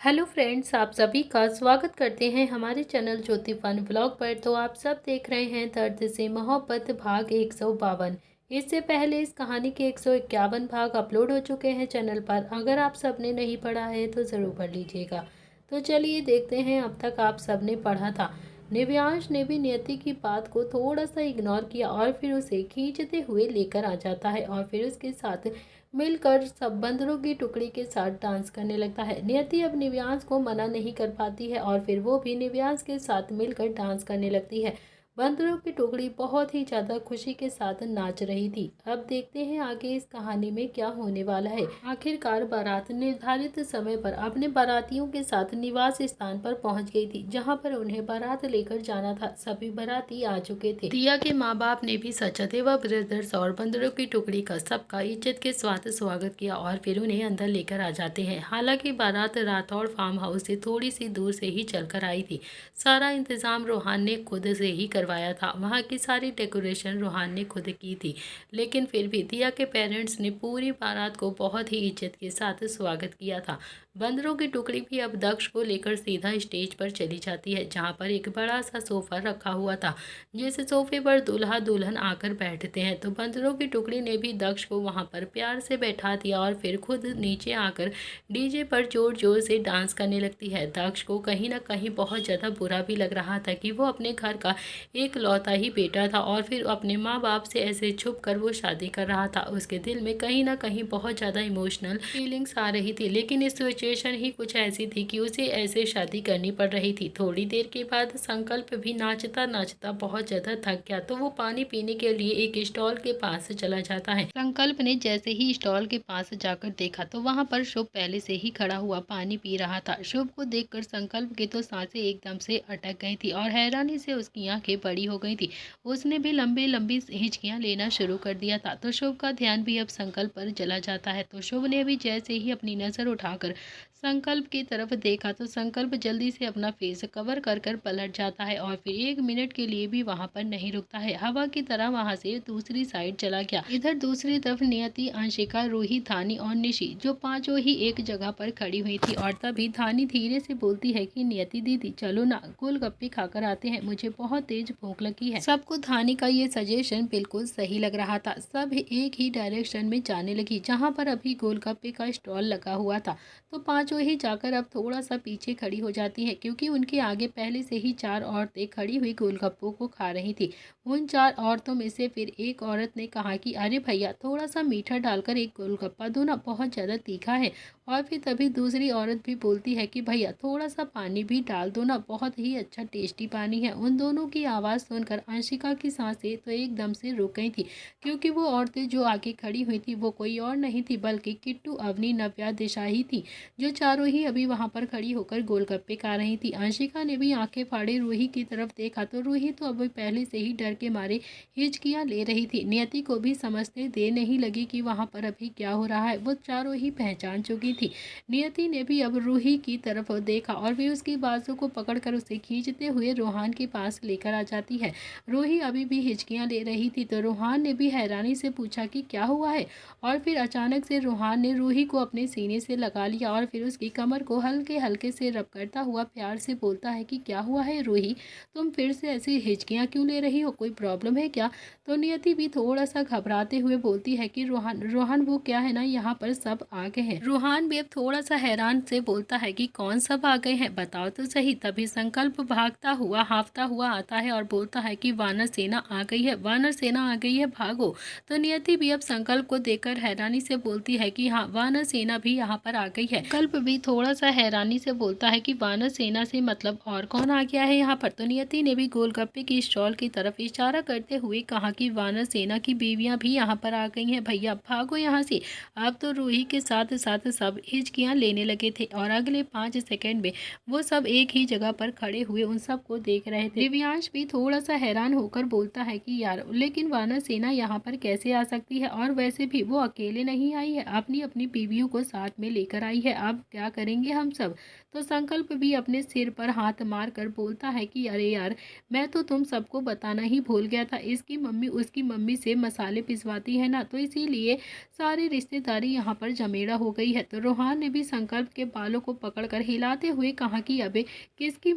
Hello friends, आप सभी का स्वागत करते हैं हमारे चैनल ज्योति फन ब्लॉग पर। तो आप सब देख रहे हैं दर्द से मोहब्बत भाग 152। इससे पहले इस कहानी के 151 भाग अपलोड हो चुके हैं चैनल पर। अगर आप सब ने नहीं पढ़ा है तो ज़रूर पढ़ लीजिएगा। तो चलिए देखते हैं अब तक आप सब ने पढ़ा था। निव्यांश ने भी नियति की बात को थोड़ा सा इग्नोर किया और फिर उसे खींचते हुए लेकर आ जाता है और फिर उसके साथ मिलकर सब बंदरों की टुकड़ी के साथ डांस करने लगता है। नियति अब निव्यांश को मना नहीं कर पाती है और फिर वो भी निव्यांश के साथ मिलकर डांस करने लगती है। बंदरों की टुकड़ी बहुत ही ज़्यादा खुशी के साथ नाच रही थी। अब देखते हैं आगे इस कहानी में क्या होने वाला है। आखिरकार बारात निर्धारित समय पर अपने बारातियों के साथ निवास स्थान पर पहुंच गई थी, जहां पर उन्हें बारात लेकर जाना था। सभी बाराती आ चुके थे। दिया के माँ बाप ने भी सचदेवा ब्रदर्स और बंदरों की टुकड़ी का सबका इज्जत के साथ स्वागत किया और फिर उन्हें अंदर लेकर आ जाते हैं। हालांकि बारात राठौड़ फार्म हाउस से थोड़ी सी दूर से ही चलकर आई थी। सारा इंतजाम रोहान ने खुद से ही करवाया था। वहाँ की सारी डेकोरेशन रोहान ने खुद की थी, लेकिन फिर भी दिया के पेरेंट्स ने पूरी बारात को बहुत ही इज्जत के साथ स्वागत किया था। बंदरों की टुकड़ी भी अब दक्ष को लेकर सीधा स्टेज पर चली जाती है, जहाँ पर एक बड़ा सा सोफा रखा हुआ था। जिस सोफे पर दूल्हा दुल्हन आकर बैठते हैं, तो बंदरों की टुकड़ी ने भी दक्ष को वहाँ पर प्यार से बैठा दिया और फिर खुद नीचे आकर डीजे पर जोर जोर से डांस करने लगती है। दक्ष को कहीं ना कहीं बहुत ज़्यादा बुरा भी लग रहा था कि वो अपने घर का एक लौता ही बेटा था और फिर अपने माँ बाप से ऐसे छुप कर वो शादी कर रहा था। उसके दिल में कहीं ना कहीं बहुत ज़्यादा इमोशनल फीलिंग्स आ रही थी, लेकिन इस सिचुएशन ही कुछ ऐसी थी कि उसे ऐसे शादी करनी पड़ रही थी। थोड़ी देर के बाद संकल्प भी नाचता नाचता बहुत ज़्यादा थक गया, तो वो पानी पीने के लिए एक स्टॉल के पास चला जाता है। संकल्प ने जैसे ही स्टॉल के पास जाकर देखा तो वहाँ पर शुभ पहले से ही खड़ा हुआ पानी पी रहा था। शुभ को देखकर संकल्प की तो सांसें एकदम से अटक गई थी और हैरानी से उसकी आंखें बड़ी हो गई थी। उसने भी लंबी लंबी हिचकियां लेना शुरू कर दिया था। तो शुभ का ध्यान भी अब संकल्प पर चला जाता है। तो शुभ ने भी जैसे ही अपनी नज़र उठाकर संकल्प की तरफ देखा तो संकल्प जल्दी से अपना फेस कवर कर कर पलट जाता है और फिर 1 मिनट के लिए भी वहां पर नहीं रुकता है। हवा की तरह वहां से दूसरी साइड चला गया। इधर दूसरी तरफ नियति, अंशिका, रूही, धानी और निशी जो पांचों ही एक जगह पर खड़ी हुई थी। और तभी धानी धीरे से बोलती है कि नियति दीदी चलो ना, गोलगप्पे खाकर आते हैं, मुझे बहुत तेज भूख लगी है। सबको धानी का ये सजेशन बिल्कुल सही लग रहा था। सब एक ही डायरेक्शन में जाने लगी जहाँ पर अभी गोलगप्पे का स्टॉल लगा हुआ था। तो पांचों ही जाकर अब थोड़ा सा पीछे खड़ी हो जाती है, क्योंकि उनके आगे पहले से ही 4 औरतें खड़ी हुई गोलगप्पों को खा रही थी। उन 4 औरतों में से फिर एक औरत ने कहा कि अरे भैया थोड़ा सा मीठा डालकर एक गोलगप्पा दो ना, बहुत ज़्यादा तीखा है। और फिर तभी दूसरी औरत भी बोलती है कि भैया थोड़ा सा पानी भी डाल दो ना, बहुत ही अच्छा टेस्टी पानी है। उन दोनों की आवाज़ सुनकर अंशिका की सांसें तो एकदम से रुक गई थी, क्योंकि वो औरतें जो आगे खड़ी हुई थी वो कोई और नहीं थी बल्कि किट्टू, अवनी, नव्या, दिशा ही थी, जो चारों ही अभी वहां पर खड़ी होकर गोलगप्पे खा रही थी। अंशिका ने भी आंखें फाड़े रूही की तरफ देखा तो रूही तो अभी पहले से ही डर के मारे हिचकियां ले रही थी। नियति को भी समझने देर नहीं लगी कि वहां पर अभी क्या हो रहा है, वो चारों ही पहचान चुकी थी। नियति ने भी अब रूही की तरफ देखा और फिर उसकी बाजू को पकड़कर उसे खींचते हुए रोहान के पास लेकर आ जाती है। रूही अभी भी हिचकियां ले रही थी, तो रोहान ने भी हैरानी से पूछा कि क्या हुआ है। और फिर अचानक से रोहान ने रूही को अपने सीने से लगा लिया और फिर उसकी कमर को हल्के हल्के से रब करता हुआ प्यार से बोलता है कि क्या हुआ है रूही, तुम फिर से ऐसी हिचकियां क्यों ले रही हो, कोई प्रॉब्लम है क्या। तो नियति भी थोड़ा सा घबराते हुए बोलती है कि रोहान रोहान वो क्या है ना, यहाँ पर सब आ गए हैं। रोहान भी अब थोड़ा सा हैरान से बोलता है कि कौन सब आ गए हैं, बताओ तो सही। तभी संकल्प भागता हुआ हाफता हुआ आता है और बोलता है कि वानर सेना आ गई है, वानर सेना आ गई है, भागो। तो नियति भी अब संकल्प को देखकर हैरानी से बोलती है कि हाँ, वानर सेना भी यहाँ पर आ गई है। संकल्प भी थोड़ा सा हैरानी से बोलता है कि वानर सेना से मतलब और कौन आ गया है यहाँ पर। तो नियति ने भी गोलगप्पे की स्टॉल की तरफ इशारा करते हुए कहा कि वानर सेना की बीवियां भी यहाँ पर आ गई हैं, भैया भागो यहाँ से। अब तो रूही के साथ साथ सब हिचकियां लेने लगे थे और अगले 5 सेकंड में वो सब एक ही जगह पर खड़े हुए उन सबको देख रहे थे। दिव्यांश भी थोड़ा सा हैरान होकर बोलता है कि यार, लेकिन वानर सेना यहाँ पर कैसे आ सकती है, और वैसे भी वो अकेले नहीं आई है, अपनी अपनी बीवियों को साथ में लेकर आई है, अब क्या करेंगे हम सब। तो संकल्प भी अपने सिर पर हाथ मार कर बोलता है कि अरे यार, मैं तो तुम सबको बताना ही भूल गया था, इसकी मम्मी उसकी मम्मी से मसाले पिसवाती है ना, तो इसीलिए सारी रिश्तेदारी यहाँ पर जमेड़ा हो गई है। तो रोहान ने भी संकल्प के बालों को पकड़कर हिलाते हुए कहा कि अबे किसकी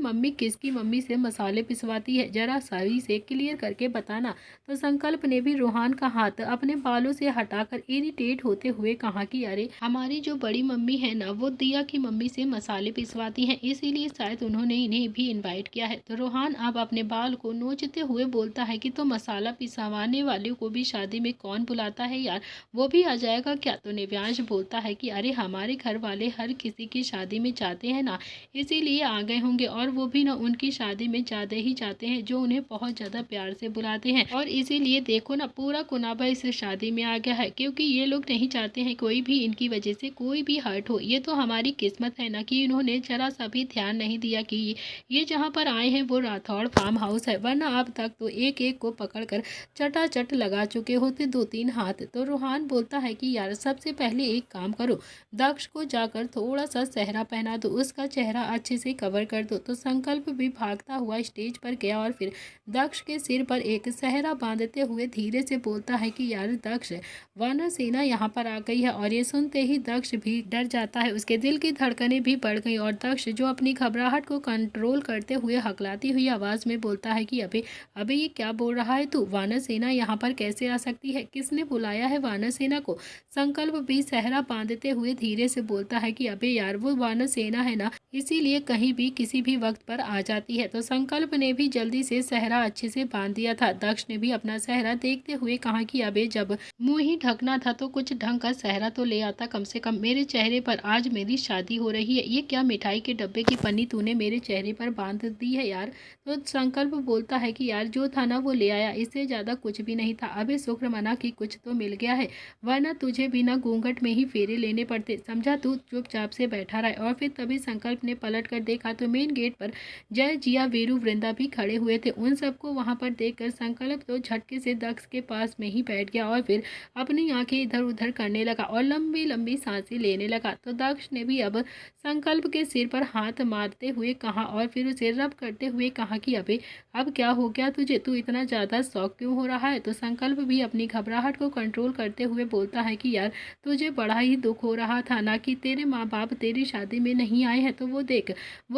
मम्मी से मसाले पिसवाती है, जरा सही से क्लियर करके बताना। तो संकल्प ने भी रोहान का हाथ अपने बालों से हटाकर इरिटेट होते हुए कहा कि अरे हमारी जो बड़ी मम्मी है ना, वो दिया की मम्मी से मसाले पिसवाती हैं, इसीलिए शायद उन्होंने इन्हें भी इन्वाइट किया है। तो रोहान अब अपने बाल को नोचते हुए बोलता है कि तो मसाला पिसवाने वाले को भी शादी में कौन बुलाता है यार, वो भी आ जाएगा क्या। तो निव्यांश बोलता है कि अरे हमारे घर वाले हर किसी की शादी में जाते हैं ना, इसीलिए आ गए होंगे, और वो भी ना उनकी शादी में ज़्यादा ही जाते हैं जो उन्हें बहुत ज़्यादा प्यार से बुलाते हैं, और इसीलिए देखो ना पूरा कुनाबा इस शादी में आ गया है, क्योंकि ये लोग नहीं चाहते हैं कोई भी इनकी वजह से कोई भी हर्ट हो। ये तो हमारी किस्मत है ना कि इन्होंने जरा सा भी ध्यान नहीं दिया कि ये जहाँ पर आए हैं वो राठौड़ फार्म हाउस है, वरना अब तक तो एक एक को पकड़कर चटाचट लगा चुके होते 2-3 हाथ। तो रोहान बोलता है कि यार सबसे पहले एक काम करो, दक्ष को जाकर थोड़ा सा सेहरा पहना दो, उसका चेहरा अच्छे से कवर कर दो। तो संकल्प भी भागता हुआ स्टेज पर गया और फिर दक्ष के सिर पर एक सेहरा बांधते हुए धीरे से बोलता है कि यार दक्ष, वानर सेना यहाँ पर आ गई है। और ये सुनते ही दक्ष भी डर जाता है, उसके दिल की धड़कनें भी बढ़ गई, और दक्ष जो अपनी घबराहट को कंट्रोल करते हुए हकलाती हुई आवाज में बोलता है कि अबे अबे ये क्या बोल रहा है तू, वानर सेना यहाँ पर कैसे आ सकती है, किसने बुलाया है वानर सेना को। संकल्प भी सेहरा बांधते हुए धीरे से बोलता है कि अबे यार वो वानर सेना है ना, इसीलिए कहीं भी किसी भी वक्त पर आ जाती है। तो संकल्प ने भी जल्दी से सेहरा अच्छे से बांध दिया था। दक्ष ने भी अपना सेहरा देखते हुए कहा कि अबे जब मुंह ही ढकना था तो कुछ ढंग का सेहरा तो ले आता कम से कम, मेरे चेहरे पर आज मेरी शादी हो रही है, ये क्या मिठाई के डब्बे की पन्नी तूने मेरे चेहरे पर बांध दी है यार। तो संकल्प बोलता है कि यार जो था ना वो ले आया, इससे ज़्यादा कुछ भी नहीं था, अबे शुक्र मना कि कुछ तो मिल गया है, वरना तुझे बिना घूंघट में ही फेरे लेने पड़ते, समझा। तू चुपचाप से बैठा रहा। और फिर तभी संकल्प ने पलट कर देखा तो मेन गेट पर जय, जिया, वीरू, वृंदा भी खड़े हुए थे। उन सबको वहां पर देखकर संकल्प तो झटके से दक्ष के पास में ही बैठ गया और फिर अपनी आंखें इधर उधर करने लगा और लंबी लंबी सांसें लेने लगा। तो दक्ष ने भी अब संकल्प के सिर पर हाथ मारते हुए कहा और फिर उसे रब करते हुए कहा कि अबे अब क्या हो गया तुझे, तू इतना ज़्यादा शौक क्यों हो रहा है। तो संकल्प भी अपनी घबराहट को कंट्रोल करते हुए बोलता है कि यार तुझे बड़ा ही दुख हो रहा था ना कि तेरे माँ बाप तेरी शादी में नहीं आए हैं, तो वो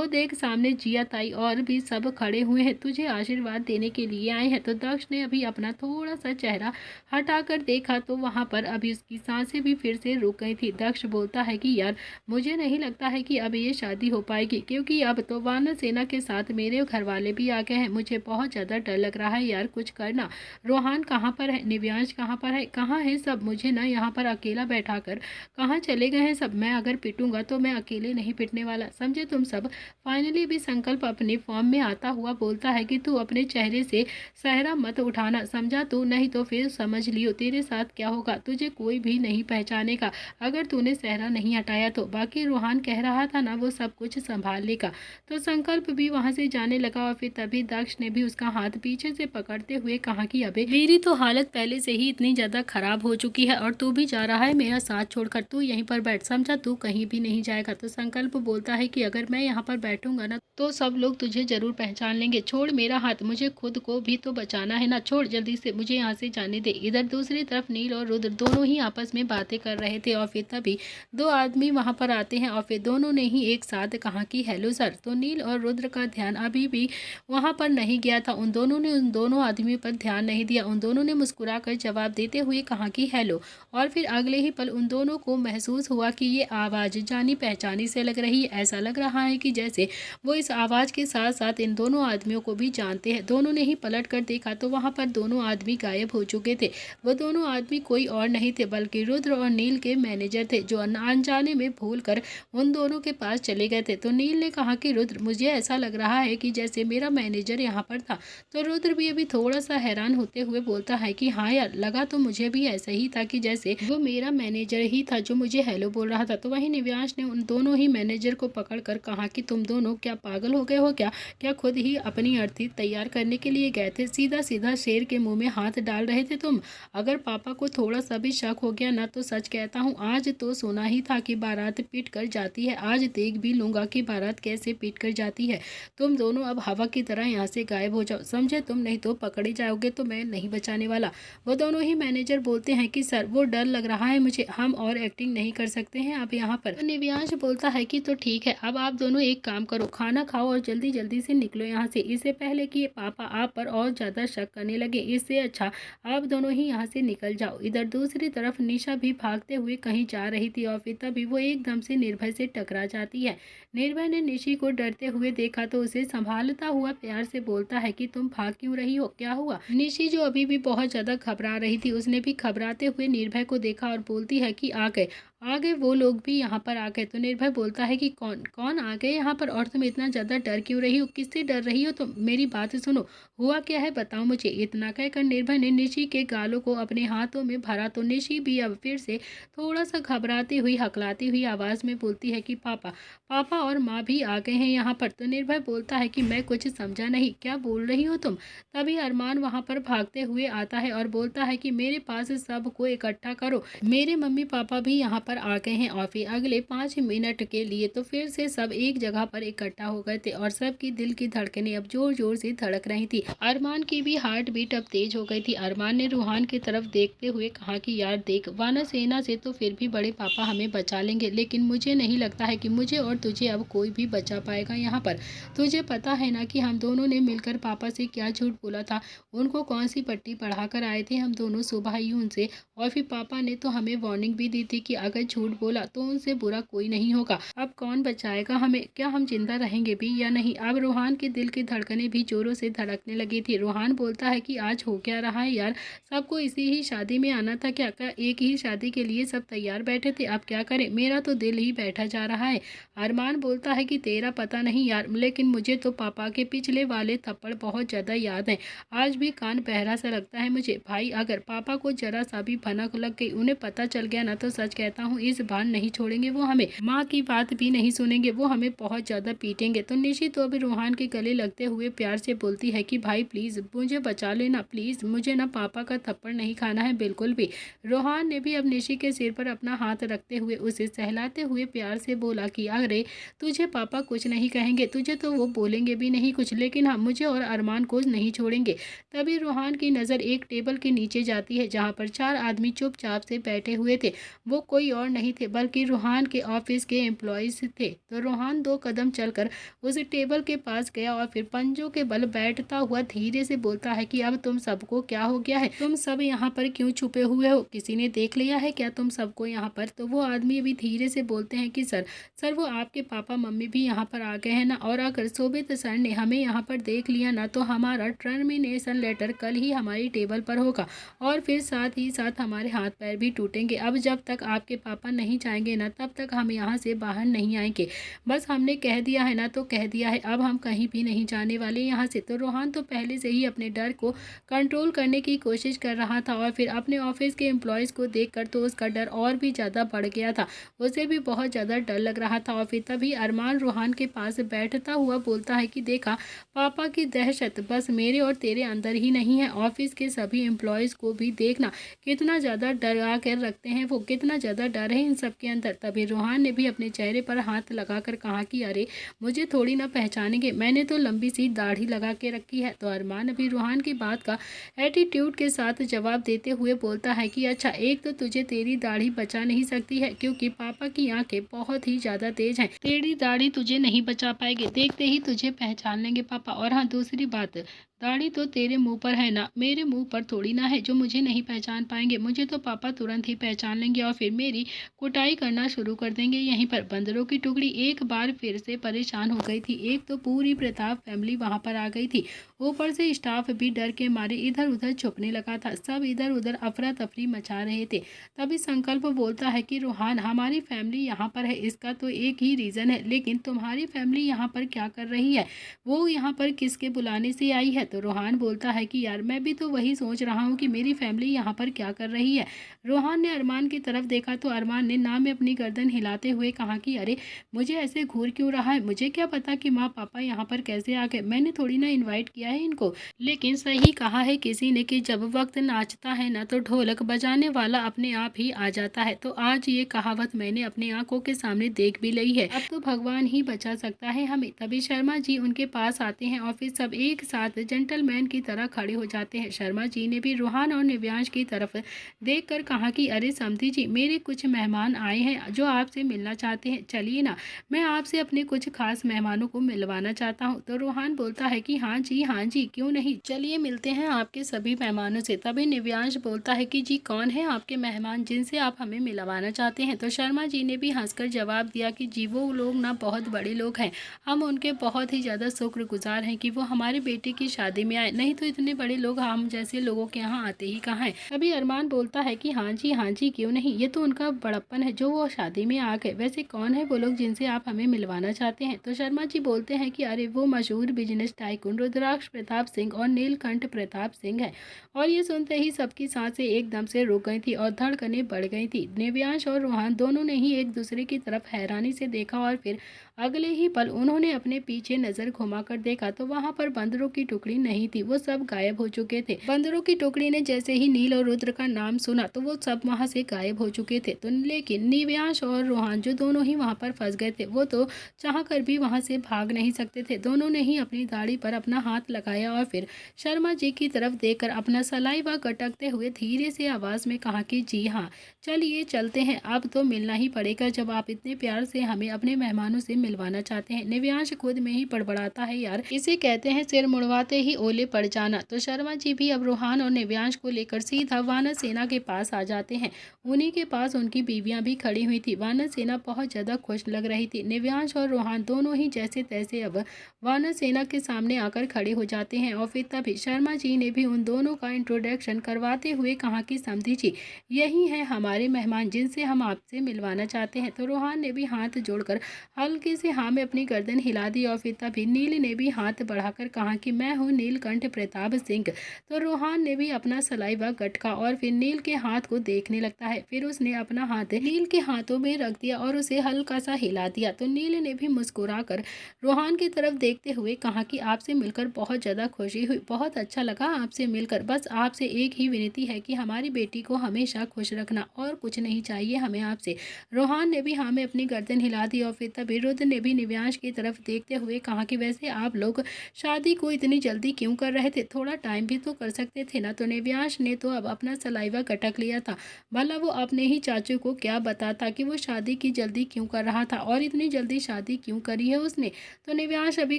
देख सामने जिया ताई और भी सब खड़े हुए हैं, तुझे आशीर्वाद देने के लिए आए हैं। तो दक्ष ने अभी अपना थोड़ा सा चेहरा हटाकर देखा तो वहां पर अभी उसकी सांसें भी फिर से रुक गई थी। दक्ष बोलता है कि यार मुझे नहीं लगता है कि अब ये शादी हो पाएगी, क्योंकि अब तो वानर सेना के साथ मेरे घर वाले भी आ गए हैं, मुझे बहुत ज़्यादा डर लग रहा है यार, कुछ करना। रोहान कहाँ पर है, निव्यांश कहाँ पर है, कहाँ है सब, मुझे ना यहाँ पर अकेला बैठा कर कहाँ चले गए हैं सब। मैं अगर पिटूंगा तो मैं अकेले नहीं पिटने वाला, समझे तुम सब। फाइनली भी संकल्प अपने फॉर्म में आता हुआ बोलता है कि तू अपने चेहरे से सहरा मत उठाना, समझा तू, नहीं तो फिर समझ लियो तेरे साथ क्या होगा, तुझे कोई भी नहीं पहचानेगा अगर तूने सहरा नहीं हटाया तो। बाकी रोहान कह रहा था ना वो सब कुछ संभाल लेगा। तो संकल्प भी वहां से जाने लगा और फिर तभी दक्ष ने भी उसका हाथ पीछे से पकड़ते हुए कहा कि अबे मेरी तो हालत पहले से ही इतनी ज्यादा खराब हो चुकी है और तू भी जा रहा है मेरा साथ छोड़कर, तू यहीं पर बैठ, समझा, तू कहीं भी नहीं जाएगा। तो संकल्प बोलता है कि अगर मैं यहाँ पर बैठूंगा ना तो सब लोग तुझे जरूर पहचान लेंगे, छोड़ मेरा हाथ, मुझे खुद को भी तो बचाना है ना, छोड़ जल्दी से, मुझे यहाँ से जाने दे। इधर दूसरी तरफ नील और रुद्र दोनों ही आपस में बातें कर रहे थे और फिर तभी दो आदमी वहां पर आते हैं और फिर दोनों ने ही एक साथ कहा कि हेलो सर। तो नील और रुद्र का ध्यान अभी भी वहां पर नहीं गया था, उन दोनों ने उन दोनों आदमियों पर ध्यान नहीं दिया, उन दोनों ने मुस्कुराकर जवाब देते हुए कहा कि हेलो। और फिर अगले ही पल उन दोनों को महसूस हुआ कि ये आवाज़ जानी पहचानी से लग रही है, ऐसा लग रहा है कि जैसे वो इस आवाज़ के साथ साथ इन दोनों आदमियों को भी जानते हैं। दोनों ने ही पलट कर देखा तो वहाँ पर दोनों आदमी गायब हो चुके थे। वो दोनों आदमी कोई और नहीं थे बल्कि रुद्र और नील के मैनेजर थे, जो अनजाने में भूल कर उन दोनों के पास चले गए थे। तो नील ने कहा कि रुद्र मुझे ऐसा लग रहा है कि जैसे मेरा मैनेजर यहाँ पर था। तो रुद्र भी अभी थोड़ा सा हैरान होते हुए बोलता है कि हाँ यार, लगा तो मुझे भी ऐसा ही था कि जैसे वो मेरा मैनेजर ही था जो मुझे हेलो बोल रहा था। तो वहीं निव्यांश ने उन दोनों ही मैनेजर को पकड़ कर कहा कि तुम दोनों क्या पागल हो गए हो क्या खुद ही अपनी अर्थी तैयार करने के लिए गए थे, सीधा सीधा शेर के मुंह में हाथ डाल रहे थे तुम। अगर पापा को थोड़ा सा भी शक हो गया ना तो सच कहता हूँ, आज तो सुना ही था कि बारात पीट कर जाती है, आज देख भी लूंगा कि बारात कैसे पीट कर जाती है। तुम दोनों अब हवा की तरह यहाँ से गायब हो जाओ, समझे तुम, नहीं तो पकड़े जाओगे तो मैं नहीं बचाने वाला। वो दोनों ही मैनेजर बोलते हैं कि सर वो डर लग रहा है मुझे, हम और एक्टिंग नहीं कर सकते हैं आप यहाँ पर। तो निव्यांश बोलता है कि तो ठीक है, अब आप दोनों एक काम करो, खाना खाओ और जल्दी जल्दी से निकलो यहाँ से, इससे पहले कि पापा आप पर और ज़्यादा शक करने लगे। इससे अच्छा आप दोनों ही यहाँ से निकल जाओ। इधर दूसरी तरफ निशा भी भागते हुए कहीं जा रही थी और फिर तभी वो एकदम से निर्भय से टकरा जाती है। निर्भय ने निशी को डरते हुए देखा तो उसे संभालता हुआ प्यार से बोलता है कि तुम भाग क्यों रही हो, क्या हुआ? निशी जो अभी भी बहुत ज्यादा घबरा रही थी, उसने भी घबराते हुए निर्भय को देखा और बोलती है कि आ गए वो लोग भी यहाँ पर आ गए। तो निर्भय बोलता है कि कौन कौन आ गए यहाँ पर, और तुम इतना ज़्यादा डर क्यों रही हो, किससे डर रही हो? तो मेरी बात सुनो, हुआ क्या है बताओ मुझे। इतना कहकर निर्भय ने निशी के गालों को अपने हाथों में भरा तो निशी भी अब फिर से थोड़ा सा घबराती हुई हकलाती हुई आवाज़ में बोलती है कि पापा पापा और माँ भी आ गए हैं यहाँ पर। तो निर्भय बोलता है कि मैं कुछ समझा नहीं, क्या बोल रही हो तुम? तभी अरमान वहाँ पर भागते हुए आता है और बोलता है कि मेरे पास सबको इकट्ठा करो, मेरे मम्मी पापा भी यहाँ पर आ गए हैं। और फिर अगले 5 मिनट के लिए तो फिर से सब एक जगह पर इकट्ठा हो गए थे और सबकी दिल की धड़कनें अब जोर जोर से धड़क रही थी। अरमान की भी हार्ट बीट अब तेज हो गई थी। अरमान ने रूहान की तरफ देखते हुए कहा कि यार देख, वानरसेना से तो फिर भी बड़े पापा हमें बचा लेंगे, लेकिन मुझे नहीं लगता है कि मुझे और तुझे अब कोई भी बचा पाएगा यहाँ पर। तुझे पता है ना कि हम दोनों ने मिलकर पापा से क्या झूठ बोला था, उनको कौन सी पट्टी पढ़ा कर आए थे हम दोनों सुबह ही उनसे। और फिर पापा ने तो हमें वार्निंग भी दी थी कि अगर झूठ बोला तो उनसे बुरा कोई नहीं होगा। अब कौन बचाएगा हमें, क्या हम जिंदा रहेंगे भी या नहीं? अब रूहान के दिल की धड़कनें भी जोरों से धड़कने लगी थी। रूहान बोलता है कि आज हो क्या रहा है यार, सबको इसी ही शादी में आना था क्या एक ही शादी के लिए सब तैयार बैठे थे, अब क्या करें, मेरा तो दिल ही बैठा जा रहा है। अरमान बोलता है कि तेरा पता नहीं यार, लेकिन मुझे तो पापा के पिछले वाले थप्पड़ बहुत ज़्यादा याद हैं, आज भी कान बहरा सा लगता है मुझे। भाई अगर पापा को जरा सा भी भनक लग गई, उन्हें पता चल गया ना, तो सच कहता हूँ इस बार नहीं छोड़ेंगे वो हमें, माँ की बात भी नहीं सुनेंगे, वो हमें बहुत ज़्यादा पीटेंगे। तो निशी तो अभी रूहान के गले लगते हुए प्यार से बोलती है कि भाई प्लीज़ मुझे बचा लेना, प्लीज़ मुझे ना पापा का थप्पड़ नहीं खाना है बिल्कुल भी। रूहान ने भी अब निशी के सिर पर अपना हाथ रखते हुए उसे सहलाते हुए प्यार से बोला कि अरे तुझे पापा कुछ नहीं कहेंगे, तुझे तो वो बोलेंगे भी नहीं कुछ, लेकिन हाँ मुझे और अरमान को नहीं छोड़ेंगे। तभी रूहान की नज़र एक टेबल के नीचे जाती है जहाँ पर 4 आदमी चुपचाप से बैठे हुए थे। वो कोई और नहीं थे बल्कि रूहान के ऑफिस के एम्प्लॉयज़ थे। तो रूहान 2 कदम चलकर उस टेबल के पास गया और फिर पंजों के बल बैठता हुआ धीरे से बोलता है कि अब तुम सबको क्या हो गया है, तुम सब यहाँ पर क्यों छुपे हुए हो, किसी ने देख लिया है क्या तुम सबको यहाँ पर? तो वो आदमी अभी धीरे से बोलते हैं कि सर वो आपके पापा मम्मी भी यहाँ पर आ गए हैं ना, और अगर सोबित सर ने हमें यहाँ पर देख लिया ना तो हमारा टर्मिनेशन लेटर कल ही हमारी टेबल पर होगा और फिर साथ ही साथ हमारे हाथ पैर भी टूटेंगे। अब जब तक आपके पापा नहीं जाएंगे ना तब तक हम यहाँ से बाहर नहीं आएंगे, बस हमने कह दिया है ना तो कह दिया है, अब हम कहीं भी नहीं जाने वाले यहाँ से। तो रूहान तो पहले से ही अपने डर को कंट्रोल करने की कोशिश कर रहा था और फिर अपने ऑफिस के एम्प्लॉयज़ को देखकर तो उसका डर और भी ज़्यादा बढ़ गया था, उसे भी बहुत ज़्यादा डर लग रहा था। और फिर तभी अरमान रूहान के पास बैठता हुआ बोलता है कि देखा, पापा की दहशत बस मेरे और तेरे अंदर ही नहीं है, ऑफिस के सभी एम्प्लॉयज़ को भी देखना कितना ज़्यादा डरा कर रखते हैं, वो कितना ज़्यादा डर है इन सब के अंदर। तभी रूहान ने भी अपने चेहरे पर हाथ लगाकर कहा कि अरे मुझे थोड़ी ना पहचानेंगे, मैंने तो लंबी सी दाढ़ी लगा के रखी है। तो अरमान अभी रूहान की बात का एटीट्यूड के साथ जवाब देते हुए बोलता है कि अच्छा, एक तो तुझे तेरी दाढ़ी बचा नहीं सकती है क्योंकि पापा की आंखें बहुत ही ज़्यादा तेज हैं, तेरी दाढ़ी तुझे नहीं बचा पाएगी, देखते ही तुझे पहचान लेंगे पापा। और हाँ दूसरी बात, दाढ़ी तो तेरे मुंह पर है ना, मेरे मुंह पर थोड़ी ना है जो मुझे नहीं पहचान पाएंगे, मुझे तो पापा तुरंत ही पहचान लेंगे और फिर मेरी कुटाई करना शुरू कर देंगे यहीं पर। बंदरों की टुकड़ी एक बार फिर से परेशान हो गई थी। एक तो पूरी प्रताप फैमिली वहां पर आ गई थी, ऊपर से स्टाफ भी डर के मारे इधर उधर छुपने लगा था, सब इधर उधर अफरा तफरी मचा रहे थे। तभी संकल्प बोलता है कि रूहान, हमारी फैमिली यहाँ पर है, इसका तो एक ही रीज़न है, लेकिन तुम्हारी फैमिली यहाँ पर क्या कर रही है, वो यहाँ पर किसके बुलाने से आई है? तो रूहान बोलता है कि यार मैं भी तो वही सोच रहा हूँ कि मेरी फैमिली यहाँ पर क्या कर रही है। रूहान ने अरमान की तरफ देखा तो अरमान ने ना में अपनी गर्दन हिलाते हुए कहा कि अरे मुझे ऐसे घूर क्यों रहा है, मुझे क्या पता कि माँ पापा यहाँ पर कैसे आ गए, मैंने थोड़ी ना इन्वाइट किया है इनको। लेकिन सही कहा है किसी ने कि जब वक्त नाचता है ना तो ढोलक बजाने वाला अपने आप ही आ जाता है। तो आज ये कहावत मैंने अपनी आंखों के सामने देख भी ली है, अब तो भगवान ही बचा सकता है हमें। तभी शर्मा जी उनके पास आते हैं और फिर सब एक साथ जेंटलमैन की तरह खड़े हो जाते हैं। शर्मा जी ने भी रूहान और निव्यांश की तरफ देखकर कहा कि अरे समधी जी, मेरे कुछ मेहमान आए हैं जो आपसे मिलना चाहते हैं, चलिए ना, मैं आपसे अपने कुछ खास मेहमानों को मिलवाना चाहता हूँ। तो रूहान बोलता है कि हाँ जी क्यों नहीं, चलिए मिलते हैं आपके सभी मेहमानों से। तभी निव्यांश बोलता है कि जी कौन है आपके मेहमान जिनसे आप हमें मिलवाना चाहते हैं। तो शर्मा जी ने भी हंसकर जवाब दिया कि जी वो लोग ना बहुत बड़े लोग हैं, हम उनके बहुत ही ज़्यादा शुक्रगुजार हैं कि वो हमारे बेटे की शादी में आए, नहीं तो इतने बड़े लोग हम जैसे लोगों के यहाँ आते ही कहाँ हैं। अभी अरमान बोलता है कि हाँ जी क्यों नहीं, ये तो उनका बड़प्पन है जो वो शादी में आ गए। वैसे कौन है वो लोग जिनसे आप हमें मिलवाना चाहते हैं। तो शर्मा जी बोलते हैं कि अरे वो मशहूर बिजनेस टाइकून रुद्राक्ष प्रताप सिंह और नीलकंठ प्रताप सिंह है। और ये सुनते ही सबकी सांसें एकदम से रुक गई थी और धड़कनें बढ़ गई थी। निव्यांश और रूहान दोनों ने ही एक दूसरे की तरफ हैरानी से देखा और फिर अगले ही पल उन्होंने अपने पीछे नजर घुमाकर देखा तो वहां पर बंदरों की टुकड़ी नहीं थी, वो सब गायब हो चुके थे। बंदरों की टुकड़ी ने जैसे ही नील और रुद्र का नाम सुना तो वो सब वहां से गायब हो चुके थे। तो लेकिन निव्यांश और रूहान जो दोनों ही वहां पर फंस गए थे, वो तो चाह कर भी वहां से भाग नहीं सकते थे। दोनों ने ही अपनी दाढ़ी पर अपना हाथ लगाया और फिर शर्मा जी की तरफ देखकर अपना सलाइवा गटकते हुए धीरे से आवाज में कहा कि जी हाँ, चलिए चलते हैं, अब तो मिलना ही पड़ेगा जब आप इतने प्यार से हमें अपने मेहमानों से मिलवाना चाहते हैं। निव्यांश खुद में ही बड़बड़ाता है, यार इसे कहते हैं सिर मुड़वाते ही ओले पड़ जाना। तो शर्मा जी भी अब रूहान और निव्यांश को लेकर सीधा वानर सेना के पास आ जाते हैं। उन्हीं के पास उनकी बीवियां भी खड़ी हुई थी। वानर सेना बहुत ज्यादा खुश लग रही थी। निव्यांश और रूहान दोनों ही जैसे तैसे अब वानर सेना के सामने आकर खड़े हो जाते हैं और फिर तभी शर्मा जी ने भी उन दोनों का इंट्रोडक्शन करवाते हुए कहा कि समधी जी, यही है हमारे मेहमान जिनसे हम आपसे मिलवाना चाहते हैं। तो रूहान ने भी हाथ जोड़कर हल्के से हाँ में अपनी गर्दन हिला दी और फिर तभी नील ने भी हाथ बढ़ाकर कहा कि मैं हूँ नीलकंठ प्रताप सिंह। तो रूहान ने भी अपना सलाइवा गटका और फिर नील के हाथ को देखने लगता है। फिर उसने अपना हाथ नील के हाथों में रख दिया और उसे हल्का सा हिला दिया। तो नील ने भी मुस्कुराकर रूहान की तरफ देखते हुए कहा कि आपसे मिलकर बहुत ज़्यादा खुशी हुई, बहुत अच्छा लगा आपसे मिलकर। बस आपसे एक ही विनती है कि हमारी बेटी को हमेशा खुश रखना, और कुछ नहीं चाहिए हमें आपसे। रूहान ने भी हाँ में अपनी गर्दन हिला दी और फिर तभी रुद्र ने भी निव्यांश की तरफ देखते हुए कहा कि वैसे आप लोग शादी को इतनी जल्दी क्यों कर रहे थे, थोड़ा टाइम भी तो कर सकते थे ना। तो निव्यांश ने तो अब अपना सलाइवा गटक लिया था, भला वो अपने ही चाचू को क्या बताता कि वो शादी की जल्दी क्यों कर रहा था और इतनी जल्दी शादी क्यों करी है उसने। तो निव्यांश अभी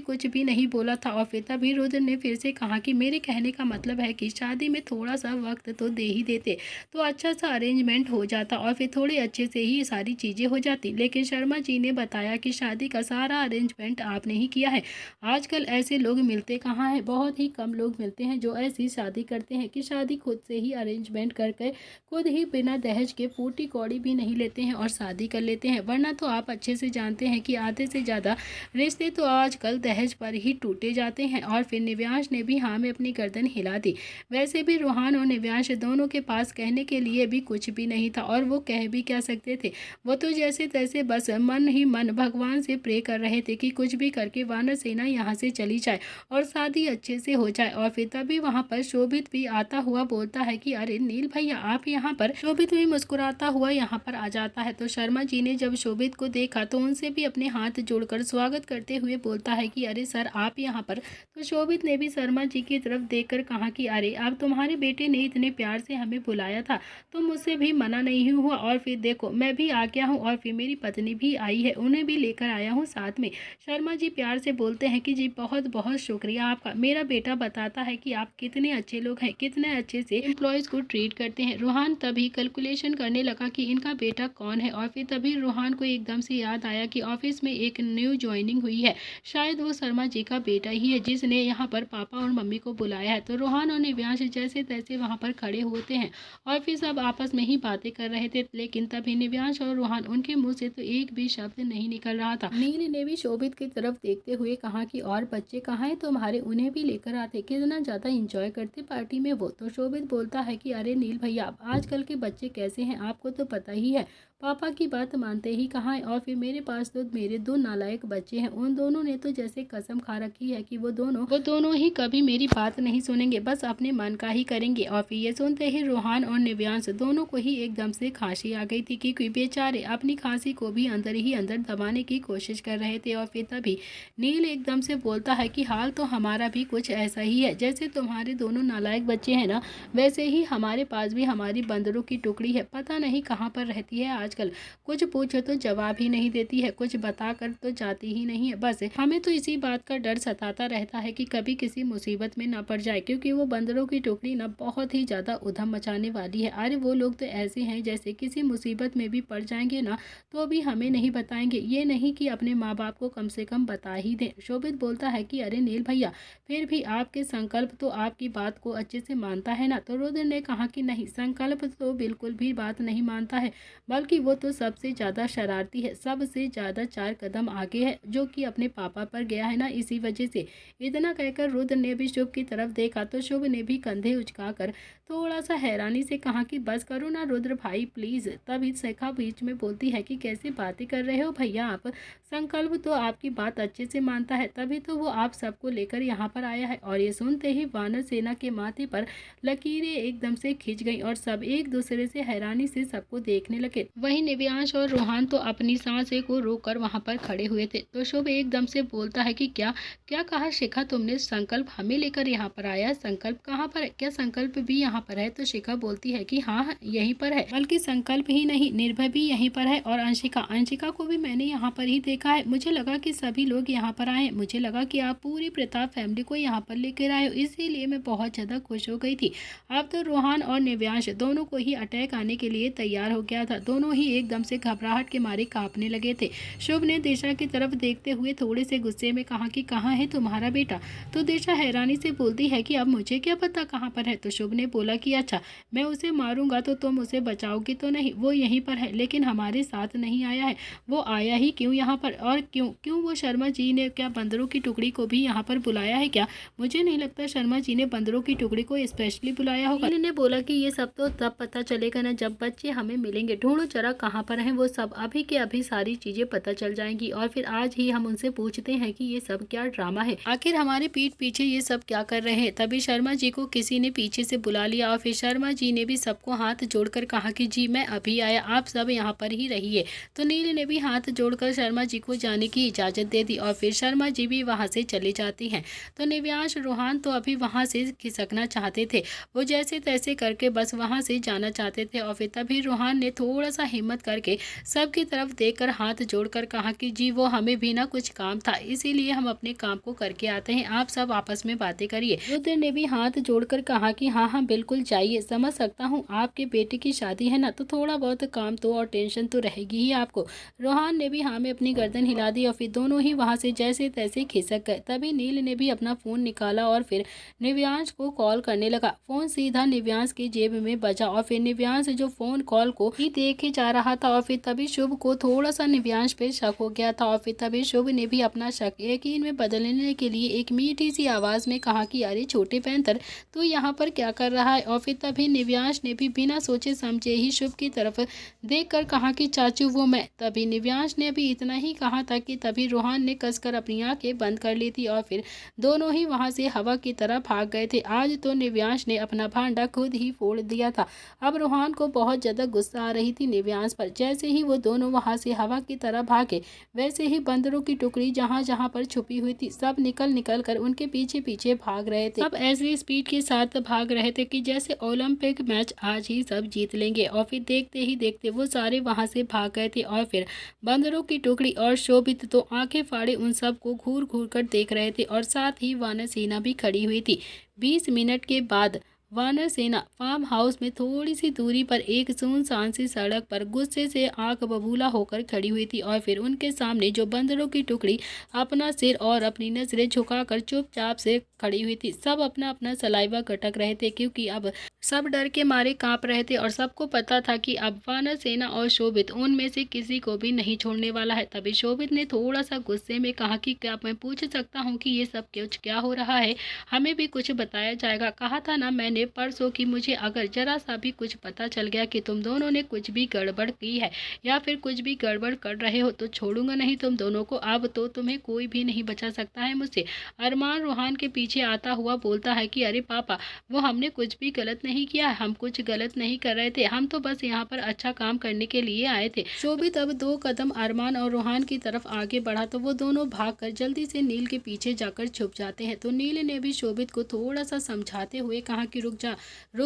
कुछ भी नहीं बोला था और फिर तभी रुद्र ने फिर से कहा कि मेरे कहने का मतलब है कि शादी में थोड़ा सा वक्त तो दे ही देते तो अच्छा सा अरेंजमेंट हो जाता और फिर थोड़े अच्छे से ही सारी चीज़ें हो जाती। लेकिन शर्मा जी ने बताया कि शादी का सारा अरेंजमेंट आपने ही किया है। आजकल ऐसे लोग मिलते कहाँ हैं, बहुत ही कम लोग मिलते हैं जो ऐसी शादी करते हैं कि शादी खुद से ही अरेंजमेंट करके खुद ही बिना दहेज के फूटी कौड़ी भी नहीं लेते हैं और शादी कर लेते हैं। वरना तो आप अच्छे से जानते हैं कि आधे से ज़्यादा रिश्ते तो आजकल दहेज पर ही टूटे जाते हैं। और फिर निव्यांश ने भी हाँ में अपनी गर्दन हिला दी। वैसे भी रूहान और निव्यांश दोनों के पास कहने के लिए भी कुछ भी नहीं था और वो कह भी क्या सकते थे। वो तो जैसे तैसे बस मन ही मन भगवान से प्रे कर रहे थे कि कुछ भी करके वानर सेना यहाँ से चली जाए और शादी अच्छे से हो जाए। और फिर तभी वहाँ पर शोभित भी आता हुआ बोलता है कि अरे नील भैया आप यहाँ पर। शोभित भी मुस्कुराता हुआ यहाँ पर आ जाता है। तो शर्मा जी ने जब शोभित को देखा तो उनसे भी अपने हाथ जोड़कर स्वागत करते हुए बोलता है कि अरे सर आप यहाँ पर। तो शोभित ने भी शर्मा जी की तरफ देखकर कहा कि अरे अब तुम्हारे बेटे ने इतने प्यार से हमें बुलाया था तो मुझसे भी मना नहीं हुआ, और फिर देखो मैं भी आ गया हूँ और फिर मेरी पत्नी भी आई है, उन्हें भी लेकर आया हूँ साथ में। शर्मा जी प्यार से बोलते हैं कि जी बहुत बहुत शुक्रिया आपका, मेरा बेटा बताता है कि आप कितने अच्छे लोग हैं, कितने अच्छे से एम्प्लॉयज़ को ट्रीट करते हैं। रूहान तभी कैलकुलेशन करने लगा कि इनका बेटा कौन है और फिर तभी रूहान को एकदम से याद आया कि ऑफिस में एक न्यू ज्वाइनिंग हुई है, शायद वो शर्मा जी का बेटा ही है जिसने यहाँ पर पापा और मम्मी को बुलाया है। तो रूहान और निव्यांश जैसे तैसे वहाँ पर खड़े होते हैं और फिर सब आपस में ही बातें कर रहे थे। लेकिन तभी निव्यांश और रूहान उनके मुंह से तो एक भी शब्द नहीं निकल रहा था। नील ने भी शोभित की तरफ देखते हुए कहा कि और बच्चे कहाँ हैं तुम्हारे, उन्हें भी लेकर आते, कितना ज़्यादा इंजॉय करते पार्टी में वो। तो शोभित बोलता है कि अरे नील भैया आजकल के बच्चे कैसे हैं आपको तो पता ही है, पापा की बात मानते ही कहाँ है, और फिर मेरे पास तो मेरे 2 नालायक बच्चे हैं। उन दोनों ने तो जैसे कसम खा रखी है कि वो दोनों ही कभी मेरी बात नहीं सुनेंगे, बस अपने मन का ही करेंगे। और फिर ये सुनते ही रोहान और निव्यांश दोनों को ही एकदम से खांसी आ गई थी, क्योंकि बेचारे अपनी खांसी को भी अंदर ही अंदर दबाने की कोशिश कर रहे थे। और फिर तभी नील एकदम से बोलता है कि हाल तो हमारा भी कुछ ऐसा ही है, जैसे तुम्हारे दोनों नालायक बच्चे हैं ना, वैसे ही हमारे पास भी हमारी बंदरों की टुकड़ी है। पता नहीं कहाँ पर रहती है आजकल, कुछ पूछो तो जवाब ही नहीं देती है, कुछ बता कर तो जाती ही नहीं है। बस हमें तो इसी बात का डर सताता रहता है कि कभी किसी मुसीबत में ना पड़ जाए, क्योंकि वो बंदरों की टुकड़ी ना बहुत ही ज़्यादा उधम मचाने वाली है। अरे वो लोग तो ऐसे हैं जैसे किसी मुसीबत में भी पड़ जाएंगे ना तो भी हमें नहीं बताएंगे, ये नहीं कि अपने माँ बाप को कम से कम बता ही दें। शोभित बोलता है कि अरे नील भैया, फिर भी आपके संकल्प तो आपकी बात को अच्छे से मानता है ना। तो रुद्र ने कहा कि नहीं, संकल्प तो बिल्कुल भी बात नहीं मानता है, बल्कि वो तो सबसे ज़्यादा शरारती है, सबसे ज़्यादा 4 कदम आगे है, जो कि अपने पापा पर गया है ना, इसी वजह से। इतना कहकर रुद्र ने भी शुभ की तरफ देखा तो शुभ ने भी कंधे उचकाकर थोड़ा सा हैरानी से कहा कि बस करो ना रुद्र भाई प्लीज़। तभी शिखा बीच में बोलती है कि कैसी बातें कर रहे हो भैया आप, संकल्प तो आपकी बात अच्छे से मानता है, तभी तो वो आप सबको लेकर यहाँ पर आया है। और ये सुनते ही वानर सेना के माथे पर लकीरें एकदम से खिंच गई और सब एक दूसरे से हैरानी से सबको देखने लगे। वहीं निव्यांश और रोहान तो अपनी सांसें को रोककर वहाँ पर खड़े हुए थे। तो शुभ एकदम से बोलता है कि क्या क्या कहा शिखा तुमने, संकल्प हमें लेकर यहाँ पर आया, संकल्प कहाँ पर है, क्या संकल्प भी यहाँ पर है? तो शिखा बोलती है कि हाँ यहीं पर है, बल्कि संकल्प ही नहीं निर्भय भी यहीं पर है, और अंशिका को भी मैंने यहाँ पर ही देखा है। मुझे लगा कि सभी लोग यहाँ पर आए, मुझे लगा कि आप पूरी प्रताप फैमिली को यहाँ पर लेकर आए हो, इसीलिए मैं बहुत ज़्यादा खुश हो गई थी। अब तो रोहान और निव्यांश दोनों को ही अटैक आने के लिए तैयार हो गया था, दोनों ही एकदम से घबराहट के मारे कांपने लगे थे। शुभ ने दिशा की तरफ देखते हुए थोड़े से गुस्से में कहा कि कहाँ है तुम्हारा बेटा? तो दिशा हैरानी से बोलती है कि अब मुझे क्या पता कहाँ पर है। तो शुभ ने बोला कि अच्छा, मैं उसे मारूंगा तो तुम उसे बचाओगी तो नहीं? वो यहीं पर है, लेकिन हमारे साथ नहीं आया है। वो आया ही क्यों यहाँ पर, और क्यों वो शर्मा जी ने क्या बंदरों की टुकड़ी को भी यहाँ पर बुलाया है क्या? मुझे नहीं लगता शर्मा जी ने बंदरों की टुकड़ी को स्पेशली बुलाया होगा। ने बोला कि ये सब तो तब पता चलेगा ना जब बच्चे हमें मिलेंगे, ढूंढो जरा कहाँ पर हैं वो सब, अभी के अभी सारी चीजें पता चल जाएंगी, और फिर आज ही हम उनसे पूछते हैं कि ये सब क्या ड्रामा है, आखिर हमारे पीठ पीछे ये सब क्या कर रहे हैं। तभी शर्मा जी को किसी ने पीछे से बुला लिया, और फिर शर्मा जी ने भी सबको हाथ जोड़कर कहा कि जी मैं अभी आया, आप सब यहाँ पर ही रहिए। तो नील ने भी हाथ जोड़कर शर्मा जी को जाने की इजाजत दे दी, और फिर शर्मा जी भी वहाँ से चले जाती हैं। तो निव्यांश रोहान तो अभी वहाँ से खिसकना चाहते थे, वो जैसे तैसे करके बस वहाँ से जाना चाहते थे। और फिर तभी रोहान ने थोड़ा सा हिम्मत करके सबकी तरफ देखकर हाथ जोड़कर कहा कि जी वो हमें भी ना कुछ काम था, इसीलिए हम अपने काम को करके आते हैं, आप सब आपस में बातें करिए। रुद्र ने भी हाथ जोड़कर कहा कि हाँ हाँ बिल्कुल जाइए, समझ सकता हूँ आपके बेटे की शादी है ना, तो थोड़ा बहुत काम तो और टेंशन तो रहेगी ही आपको। रोहान ने भी हाँ में अपनी गर्दन हिला दी, और फिर दोनों ही वहाँ से जैसे तैसे खिसक गए। तभी नील ने भी अपना फ़ोन निकाला और फिर निव्यांश को कॉल करने लगा। फ़ोन सीधा निव्यांश की जेब में बजा, और फिर निव्यांश जो फ़ोन कॉल को ही देखे जा रहा था, और फिर तभी शुभ को थोड़ा सा निव्यांश पे शक हो गया था। और फिर तभी शुभ ने भी अपना शक यकीन में बदलने के लिए एक मीठी सी आवाज़ में कहा कि अरे छोटे पैंतर, तू यहाँ पर क्या कर रहा है? और फिर तभी निव्यांश ने भी बिना सोचे समझे ही शुभ की तरफ देखकर कहा कि चाचू वो मैं। तभी निव्यांश ने भी इतना ही कहा था कि तभी रोहान ने कसकर अपनी आंखें बंद कर ली थी, और फिर दोनों ही वहां से हवा की तरह भाग गए थे। आज तो निव्यांश ने अपना भांडा खुद ही फोड़ दिया था। अब रोहान को बहुत ज्यादा गुस्सा आ रही थी निव्यांश पर। जैसे ही वो दोनों वहां से हवा की तरह भागे, वैसे ही बंदरों की टुकड़ी जहां जहां पर छुपी हुई थी सब निकल निकल कर उनके पीछे पीछे भाग रहे थे। अब ऐसी स्पीड के साथ भाग रहे थे कि जैसे ओलंपिक मैच आज ही सब जीत लेंगे। और फिर देखते ही देखते वो सारे वहां से भाग गए थे, और फिर बंदरों की टुकड़ी और शोभित तो आंखें फाड़े उन सबको घूर घूर कर देख रहे थे, और साथ ही वानर सेना भी खड़ी हुई थी। 20 मिनट के बाद वानर सेना फार्म हाउस में थोड़ी सी दूरी पर एक सुनसान सी सड़क पर गुस्से से आंख बबूला होकर खड़ी हुई थी, और फिर उनके सामने जो बंदरों की टुकड़ी अपना सिर और अपनी नजरें झुकाकर चुपचाप से खड़ी हुई थी। सब अपना अपना सलाइवा गटक रहे थे, क्योंकि अब सब डर के मारे कांप रहे थे, और सबको पता था कि अब वानर सेना और शोभित उनमें से किसी को भी नहीं छोड़ने वाला है। तभी शोभित ने थोड़ा सा गुस्से में कहा कि क्या मैं पूछ सकता हूँ कि ये सब कुछ क्या हो रहा है? हमें भी कुछ बताया जाएगा, कहा था ना मैंने ने परसों की मुझे अगर जरा सा भी कुछ पता चल गया कि तुम दोनों ने कुछ भी गड़बड़ की है या फिर कुछ भी गड़बड़ कर रहे हो तो छोड़ूंगा नहीं तुम दोनों को। अब तो तुम्हें कोई भी नहीं बचा सकता है मुझसे। अरमान रूहान के पीछे आता हुआ बोलता है कि अरे पापा, वो हमने कुछ भी गलत नहीं किया, हम कुछ गलत नहीं कर रहे थे, हम तो बस यहाँ पर अच्छा काम करने के लिए आए थे। शोभित अब 2 कदम अरमान और रूहान की तरफ आगे बढ़ा तो वो दोनों भागकर जल्दी से नील के पीछे जाकर छुप जाते हैं। तो नील ने भी शोभित को थोड़ा सा समझाते हुए कहा कि रुक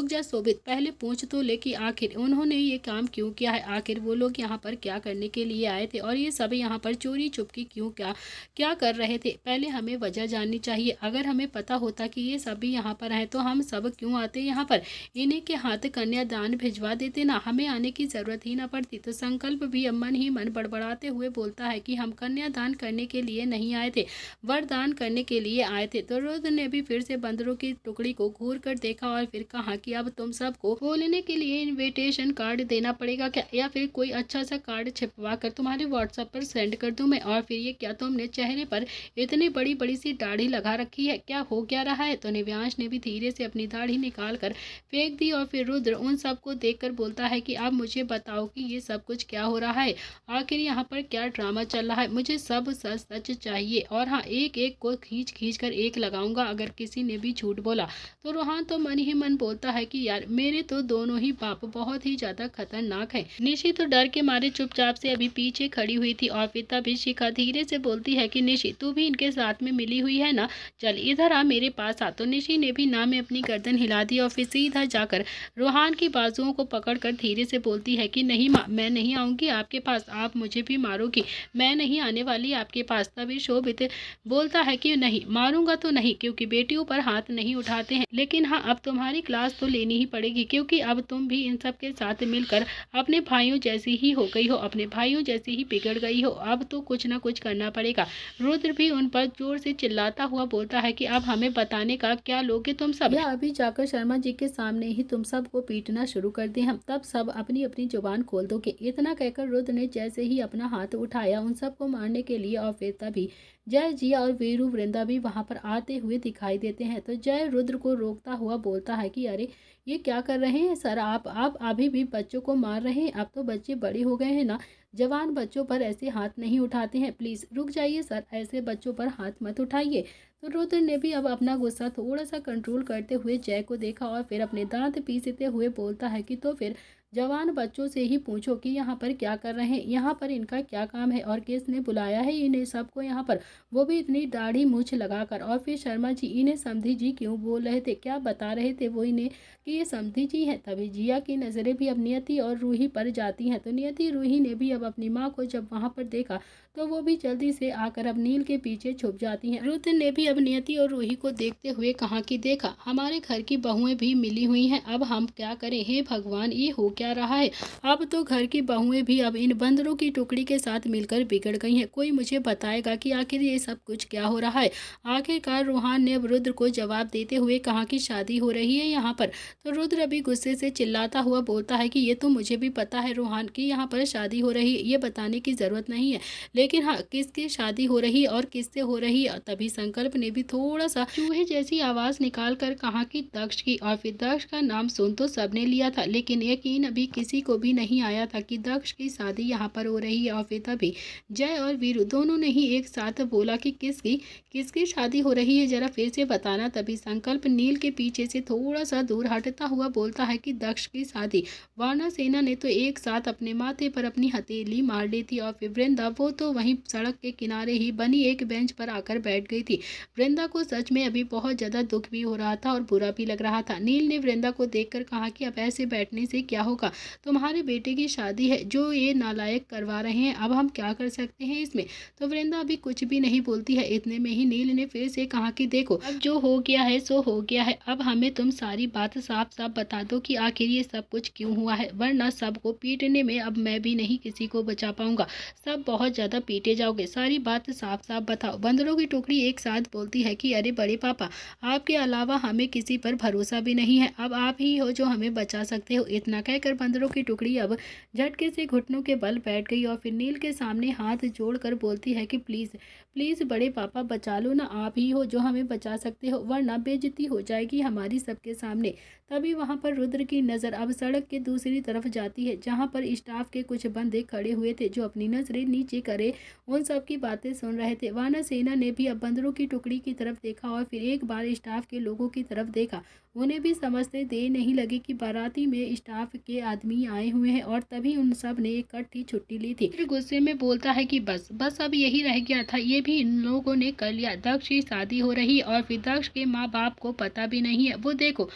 जा शोभित, पहले पूछ तो ले कि आखिर उन्होंने ये काम क्यों किया है, आखिर वो लोग यहाँ पर क्या करने के लिए आए थे और ये सब यहाँ पर चोरी चुपकी क्यों क्या कर रहे थे। पहले हमें वजह जाननी चाहिए। अगर हमें पता होता कि ये सभी यहाँ पर हैं तो हम सब क्यों आते यहाँ पर, इन्हीं के हाथ कन्यादान भिजवा देते ना, हमें आने की जरूरत ही ना पड़ती। तो संकल्प भी अब मन ही मन बड़बड़ाते हुए बोलता है कि हम कन्यादान करने के लिए नहीं आए थे, वरदान करने के लिए आए थे। तो रुद्र ने भी फिर से बंदरों की टुकड़ी को घूर कर देखा और फिर कहा कि अब तुम सबको बोलने के लिए इनविटेशन कार्ड देना पड़ेगा क्या, या फिर कोई अच्छा सा कार्ड छिपवा कर तुम्हारे व्हाट्सएप पर सेंड कर दूं मैं। और फिर ये क्या तुमने चेहरे पर इतनी बड़ी बड़ी सी दाढ़ी लगा रखी है, क्या हो क्या रहा है। तो निव्यांश ने भी धीरे से अपनी दाढ़ी निकाल कर फेंक दी और फिर रुद्र उन सबको देखकर बोलता है कि अब मुझे बताओ कि ये सब कुछ क्या हो रहा है, आखिर यहाँ पर क्या ड्रामा चल रहा है, मुझे सब सच सच चाहिए। और हाँ, एक एक को खींच खींच कर एक लगाऊंगा अगर किसी ने भी झूठ बोला। तो रूहान तो मन ही मन बोलता है कि यार मेरे तो दोनों ही बाप बहुत ही ज्यादा खतरनाक है। निशी तो डर के मारे चुपचाप से अभी पीछे खड़ी हुई थी और फिर तभी शिखा धीरे से बोलती है कि निशी तू भी इनके साथ में मिली हुई है ना, चल इधर आ मेरे पास आ। तो निशी ने भी ना में अपनी गर्दन हिला दी और फिर सीधा जाकर रूहान की बाजुओं को पकड़कर धीरे से बोलती है कि नहीं माँ, मैं नहीं आऊंगी आपके पास, आप मुझे भी मारोगी, मैं नहीं आने वाली आपके पास। तभी शोभित बोलता है कि नहीं, मारूंगा तो नहीं, क्योंकि बेटियों पर हाथ नहीं उठाते हैं, लेकिन हाँ अब तुम्हारी क्लास तो लेनी ही पड़ेगी, क्योंकि अब तुम भी इन सब के साथ मिलकर अपने भाइयों जैसी ही हो गई हो, अपने भाइयों जैसी ही बिगड़ गई हो, अब तो कुछ ना कुछ करना पड़ेगा। रुद्र भी उन पर जोर से चिल्लाता हुआ बोलता है कि अब हमें बताने का क्या लोगे तुम सब, या अभी जाकर शर्मा जी के सामने ही तुम सबको पीटना शुरू कर दें हम, तब सब अपनी अपनी जुबान खोल दोगे। इतना कहकर रुद्र ने जैसे ही अपना हाथ उठाया उन सबको मारने के लिए और फिर तभी जय जिया और वीरू वृंदा भी वहां पर आते हुए दिखाई देते हैं। तो जय रुद्र को रोकता हुआ बोलता है कि अरे ये क्या कर रहे हैं सर, आप अभी भी बच्चों को मार रहे हैं, अब तो बच्चे बड़े हो गए हैं ना, जवान बच्चों पर ऐसे हाथ नहीं उठाते हैं, प्लीज रुक जाइए सर, ऐसे बच्चों पर हाथ मत उठाइए। तो रुद्र ने भी अब अपना गुस्सा थोड़ा सा कंट्रोल करते हुए जय को देखा और फिर अपने दांत पीसते हुए बोलता है कि तो फिर जवान बच्चों से ही पूछो कि यहाँ पर क्या कर रहे हैं, यहाँ पर इनका क्या काम है और किसने बुलाया है इन्हें सबको यहाँ पर, वो भी इतनी दाढ़ी मूछ लगाकर। और फिर शर्मा जी इन्हें समधी जी क्यों बोल रहे थे, क्या बता रहे थे वो इन्हें कि ये समधी जी हैं। तभी जिया की नज़रें भी अब नियति और रूही पर जाती हैं। तो नियति रूही ने भी अब अपनी माँ को जब वहाँ पर देखा तो वो भी जल्दी से आकर अब नील के पीछे छुप जाती हैं। रुद्र ने भी अब नियति और रूही को देखते हुए कहा कि देखा हमारे घर की बहुएं भी मिली हुई हैं, अब हम क्या करें, हे भगवान ये हो क्या रहा है, अब तो घर की बहुएं भी अब इन बंदरों की टुकड़ी के साथ मिलकर बिगड़ गई हैं, कोई मुझे बताएगा कि आखिर ये सब कुछ क्या हो रहा है। आखिरकार रूहान ने अब रुद्र को जवाब देते हुए कहा कि शादी हो रही है यहाँ पर। तो रुद्र अभी गुस्से से चिल्लाता हुआ बोलता है कि ये तो मुझे भी पता है रूहान की यहाँ पर शादी हो रही है, ये बताने की जरूरत नहीं है, लेकिन हाँ किसकी शादी हो रही है और किससे हो रही है। तभी संकल्प ने भी थोड़ा सा चूहे जैसी आवाज निकाल कर कहा कि दक्ष की। और फिर दक्ष का नाम सुन तो सबने लिया था, लेकिन यकीन अभी किसी को भी नहीं आया था कि दक्ष की शादी यहाँ पर हो रही है। और फिर तभी जय और वीरू दोनों ने ही एक साथ बोला कि किसकी शादी हो रही है, जरा फिर से बताना। तभी संकल्प नील के पीछे से थोड़ा सा दूर हटता हुआ बोलता है कि दक्ष की शादी, वानर सेना ने तो एक साथ अपने माथे पर अपनी हथेली मार ली थी। और फिर वृंदा वो तो वहीं सड़क के किनारे ही बनी एक बेंच पर आकर बैठ गई थी। वृंदा को सच में अभी बहुत ज्यादा दुख भी हो रहा था और बुरा भी लग रहा था। नील ने वृंदा को देखकर कहा कि अब ऐसे बैठने से क्या होगा, तुम्हारे बेटे की शादी है जो ये नालायक करवा रहे हैं, अब हम क्या कर सकते हैं इसमें। तो वृंदा अभी कुछ भी नहीं बोलती है। इतने में ही नील ने फिर से कहा कि देखो अब जो हो गया है सो हो गया है, अब हमें तुम सारी बात साफ साफ बता दो कि आखिर ये सब कुछ क्यों हुआ है, वरना सबको पीटने में अब मैं भी नहीं किसी को बचा पाऊंगा, सब बहुत ज्यादा पीटे जाओगे, सारी बात साफ साफ बताओ। बंदरों की टुकड़ी एक साथ बोलती है कि अरे बड़े पापा, आपके अलावा हमें किसी पर भरोसा भी नहीं है, अब आप ही हो जो हमें बचा सकते हो। इतना कहकर बंदरों की टुकड़ी अब झटके से घुटनों के बल बैठ गई और फिर नील के सामने हाथ जोड़कर बोलती है कि प्लीज़ प्लीज़ बड़े पापा बचा लो ना, आप ही हो जो हमें बचा सकते हो, वरना बेइज्जती हो जाएगी हमारी सबके सामने। तभी वहां पर रुद्र की नज़र अब सड़क के दूसरी तरफ जाती है, जहां पर स्टाफ के कुछ बंदे खड़े हुए थे जो अपनी नजरें नीचे करे उन सब की बातें सुन रहे थे। वानर सेना ने भी अब बंदरों की टुकड़ी की तरफ देखा और फिर एक बार स्टाफ के लोगों की तरफ देखा। उन्हें भी समझते देर नहीं लगी कि बाराती में स्टाफ के आदमी आए हुए हैं और तभी उन सब ने इकट्ठी छुट्टी ली थी। फिर गुस्से में बोलता है कि बस बस अब यही रह गया था, ये भी इन लोगों ने कर लिया। दक्ष की शादी हो रही और फिर दक्ष के माँ बाप को पता भी नहीं है। वो देखो